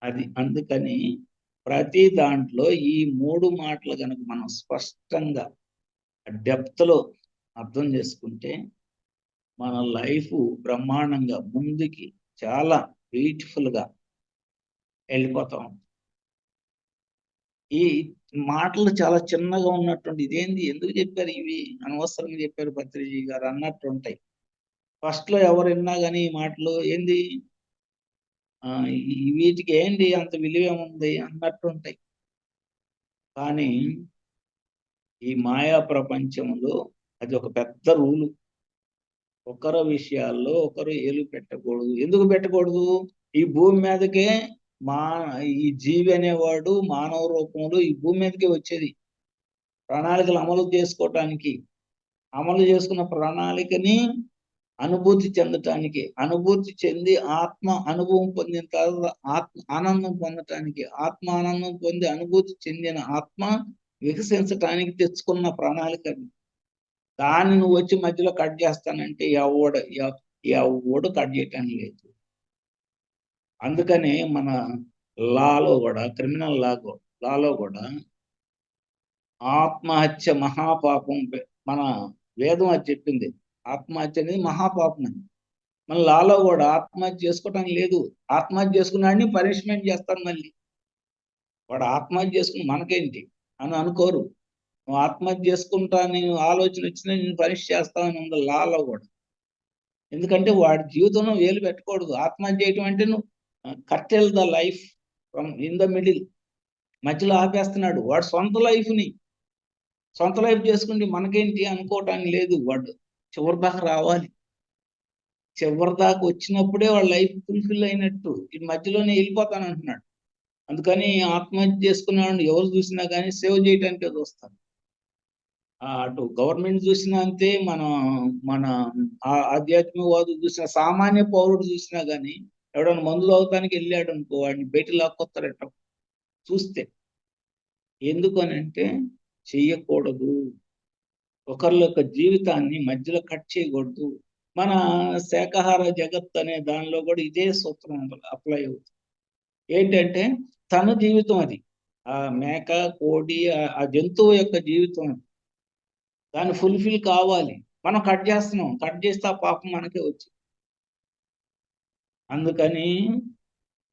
B: అది అందుకని ప్రతి దాంట్లో ఈ 3 మాటలు కనుక మనం స్పష్టంగా డెప్త్లో అర్థం చేసుకుంటే మన లైఫ్ బ్రహ్మాండంగా ముందుకి చాలా బ్యూటిఫుల్గా వెళ్ళిపోతాం. ఈ మాటలు చాలా చిన్నగా ఉన్నటువంటి ఇదేంది, ఎందుకు చెప్పారు ఇవి, అనవసరంగా చెప్పారు పత్రిజీ గారు అన్నట్టు ఉంటాయి. ఫస్ట్లో ఎవరు విన్నా కానీ ఈ మాటలు ఏంది, వీటికి ఏంటి అంత విలువేముంది అన్నట్టు ఉంటాయి. కానీ ఈ మాయా ప్రపంచంలో అది ఒక పెద్ద రూలు. ఒకరి విషయాల్లో ఒకరు ఏలు పెట్టకూడదు. ఎందుకు పెట్టకూడదు? ఈ భూమి మీదకే ఈ జీవి అనేవాడు మానవ రూపంలో ఈ భూమి మీదకే వచ్చేది ప్రణాళికలు అమలు చేసుకోవటానికి. అమలు చేసుకున్న ప్రణాళికని అనుభూతి చెందటానికి, అనుభూతి చెంది ఆత్మ అనుభవం పొందిన తర్వాత ఆత్మ ఆనందం పొందటానికి, ఆత్మ ఆనందం పొంది అనుభూతి చెందిన ఆత్మ వికసించటానికి తెచ్చుకున్న ప్రణాళిక. దాన్ని నువ్వు వచ్చి మధ్యలో కట్ చేస్తానంటే ఎవడు కట్ చేయటానికి లేదు. అందుకనే మన లాలో కూడా, క్రిమినల్ లాలో కూడా ఆత్మహత్య మహాపాపం. మన వేదం అది చెప్పింది. ఆత్మహత్య అనేది మహాపాపం అని. మన లాలో కూడా ఆత్మహత్య చేసుకోవటానికి లేదు. ఆత్మహత్య చేసుకున్నాడని పనిష్మెంట్ చేస్తారు మళ్ళీ. వాడు ఆత్మహత్య చేసుకుని మనకేంటి అని అనుకోరు. నువ్వు ఆత్మహత్య చేసుకుంటా నేను ఆలోచన వచ్చినా నేను పనిష్ చేస్తానని ఉంది లాలో కూడా. ఎందుకంటే వాడి జీవితంలో వేలు పెట్టకూడదు. ఆత్మహత్య చేయటం అంటే నువ్వు curtail the life from in the middle, మధ్యలో ఆపేస్తున్నాడు. వాడు సొంత లైఫ్ చేసుకుంటే మనకేంటి అనుకోవటానికి లేదు. వాడు చివరి దాకా రావాలి. చివరి దాకా వచ్చినప్పుడే వాడు లైఫ్ ఫుల్ఫిల్ అయినట్టు. ఈ మధ్యలోనే వెళ్ళిపోతాను అంటున్నాడు. అందుకని ఆత్మహత్య చేసుకున్నాడు ఎవరు చూసినా కానీ సేవ్ చేయడానికి చూస్తారు. అటు గవర్నమెంట్ చూసినా అంతే, మన ఆధ్యాత్మికవాదులు చూసినా, సామాన్య పౌరుడు చూసినా కానీ ఎవడన్నా మందులు అవతానికి వెళ్ళాడు అనుకో వాడిని బయట లాక్కొస్తారట చూస్తే. ఎందుకనంటే చెయ్యకూడదు. ఒకరి యొక్క జీవితాన్ని మధ్యలో కట్ చేయకూడదు. మన శాకాహార జగత్ అనే దానిలో కూడా ఇదే సూత్రం అప్లై అవుతుంది. ఏంటంటే తన జీవితం అది, ఆ మేక కోడి ఆ జంతువు యొక్క జీవితం, దాన్ని ఫుల్ఫిల్ కావాలి. మనం కట్ చేస్తున్నాం, కట్ చేస్తే ఆ పాపం మనకే వచ్చింది. అందుకని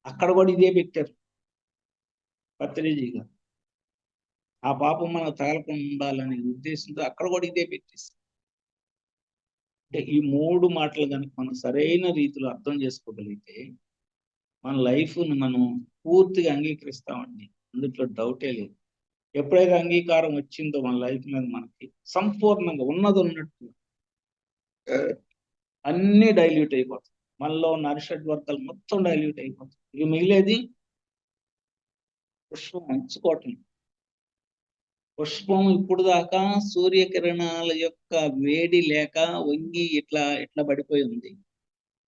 B: అక్కడ కూడా ఇదే పెట్టారు పత్రిజీ గారు. ఆ పాపం మనకు తగలకుండా ఉండాలనే ఉద్దేశంతో అక్కడ కూడా ఇదే పెట్టేసి. అంటే ఈ మూడు మాటలు కనుక మనం సరైన రీతిలో అర్థం చేసుకోగలిగితే మన లైఫ్ని మనం పూర్తిగా అంగీకరిస్తామండి. అందులో డౌటే లేదు. ఎప్పుడైతే అంగీకారం వచ్చిందో మన లైఫ్ మీద మనకి సంపూర్ణంగా ఉన్నది ఉన్నట్టు అన్నీ డైల్యూట్ అయిపోతాయి. మనలో ఉన్న అరిషడ్ వర్గాలు మొత్తం డైల్యూట్ అయిపోతాయి. ఇక మిగిలేది పుష్పం ఎంచుకోవటం. పుష్పం ఇప్పుడు దాకా సూర్యకిరణాల యొక్క వేడి లేక వంగి ఇట్లా పడిపోయి ఉంది.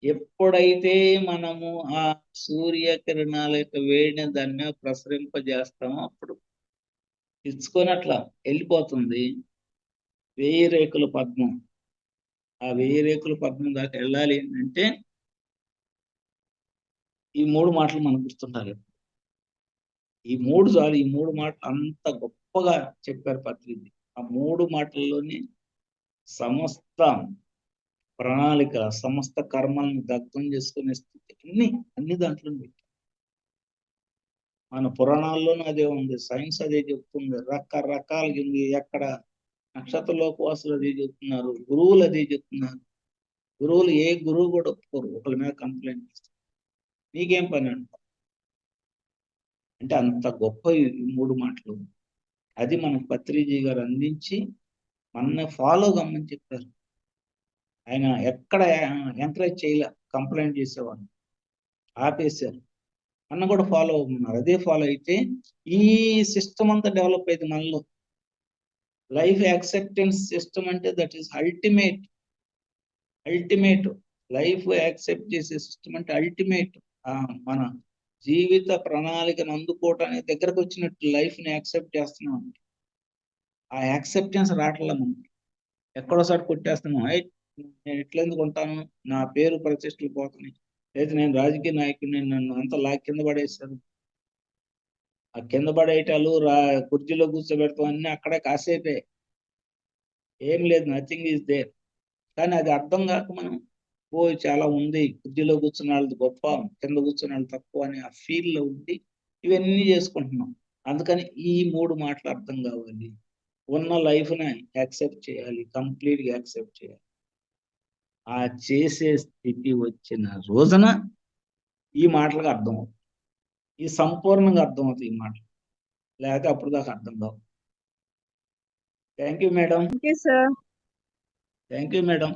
B: ఎప్పుడైతే మనము ఆ సూర్యకిరణాల యొక్క వేడిని దాని మీద ప్రసరింపజేస్తామో అప్పుడు ఇచ్చుకొని అట్లా వెళ్ళిపోతుంది 1000 రేకుల పద్మం. ఆ 1000 రేకుల పద్మం దాకా వెళ్ళాలి అంటే ఈ మూడు మాటలు మనకు గుర్తుండాలి. ఈ మూడు చాలు. ఈ మూడు మాటలు అంత గొప్పగా చెప్పారు పత్రిజీ. ఆ మూడు మాటల్లోనే సమస్త ప్రణాళిక, సమస్త కర్మల్ని దగ్ధం చేసుకునే స్థితి అన్ని దాంట్లో పెట్టారు. మన పురాణాల్లోనూ అదే ఉంది, సైన్స్ అదే చెప్తుంది, రకరకాలుగా ఉంది. ఎక్కడ నక్షత్ర లోకవాసులు అదే చెప్తున్నారు, గురువులు అదే చెప్తున్నారు. గురువులు ఏ గురువు కూడా ఒప్పుకోరు, ఒకరి మీద కంప్లైంట్ ఇస్తారు. నీకేం పని అంటే అంత గొప్ప ఈ మూడు మాటలు. అది మనకు పత్రిజీ గారు అందించి మన ఫాలో కమ్మని చెప్పారు. ఆయన ఎక్కడ ఎంకరేజ్ చేయలే, కంప్లైంట్ చేసేవాళ్ళు ఆపేశారు. అన్న కూడా ఫాలో అవుతున్నారు. అదే ఫాలో అయితే ఈ సిస్టమ్ అంతా డెవలప్ అయింది మనలో. లైఫ్ యాక్సెప్టెన్స్ సిస్టమ్ అంటే that is ultimate. Life accept చేసే సిస్టమ్ అంటే అల్టిమేట్. మన జీవిత ప్రణాళికను అందుకోవటానికి దగ్గరకు వచ్చినట్టు లైఫ్ని యాక్సెప్ట్ చేస్తున్నాం. ఆ యాక్సెప్టెన్స్ రావట్లే మనకి. ఎక్కడోసారి కొట్టేస్తున్నాం. నేను ఎట్లెందుకు ఉంటాను, నా పేరు ప్రతిష్టలు పోతున్నాయి, లేదా నేను రాజకీయ నాయకుడిని, నన్ను అంతా కింద పడేస్తారు. ఆ కింద పడేయటాలు, కుర్చీలో కూర్చోబెడతాం అన్నీ అక్కడే కాసేపే, ఏం లేదు, నథింగ్ ఈజ్ దేర్. కానీ అది అర్థం కాక మనం చాలా ఉంది, కుర్చీలో కూర్చున్న వాళ్ళది గొప్ప, కింద కూర్చున్న వాళ్ళు తక్కువ అని ఆ ఫీల్లో ఉండి ఇవన్నీ చేసుకుంటున్నాం. అందుకని ఈ మూడు మాటలు అర్థం కావాలి. ఉన్న లైఫ్ని యాక్సెప్ట్ చేయాలి, కంప్లీట్గా యాక్సెప్ట్ చేయాలి. ఆ చేసే స్థితి వచ్చిన రోజున ఈ మాటలకు అర్థం అవుతుంది, ఈ సంపూర్ణంగా అర్థం అవుతుంది ఈ మాటలు. లేకపోతే అప్పుడు దాకా అర్థం కావు. Thank you madam. Thank you madam.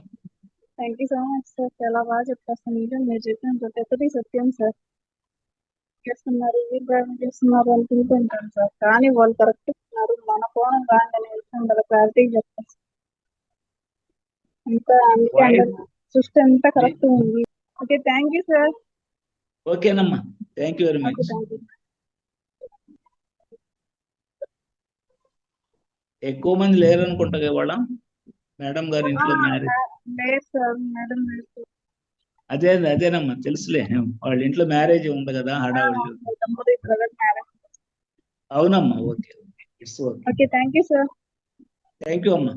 A: Thank you so much sir. చాలా బాగా చెప్పారు సార్. నిజం మీరు చెప్పిన ప్రతి ఒక్కటి సత్యం సార్. చేస్తున్నారు చేస్తున్నారు అనుకుంటుంటారు సార్, కానీ వాళ్ళు కరెక్ట్ ఉన్నారు. మన కోణం రాగానే విషయం క్లారిటీ చెప్తారు. ఇంకా అందుకే సృష్టి అంతా కరెక్ట్ ఉంది. Okay, thank you sir.
B: ఓకేనమ్మా, థ్యాంక్ యూ వెరీ మచ్. ఎక్కువ మంది లేరు అనుకుంటా ఇవాళ మేడం గారి ఇంట్లో మ్యారేజ్. అదేనమ్మా, తెలుసులే, వాళ్ళ ఇంట్లో మ్యారేజ్ ఉంది కదా, హడావుడి. అవునమ్మా, okay. It's okay.
A: Okay, thank you sir.
B: Thank you అమ్మా.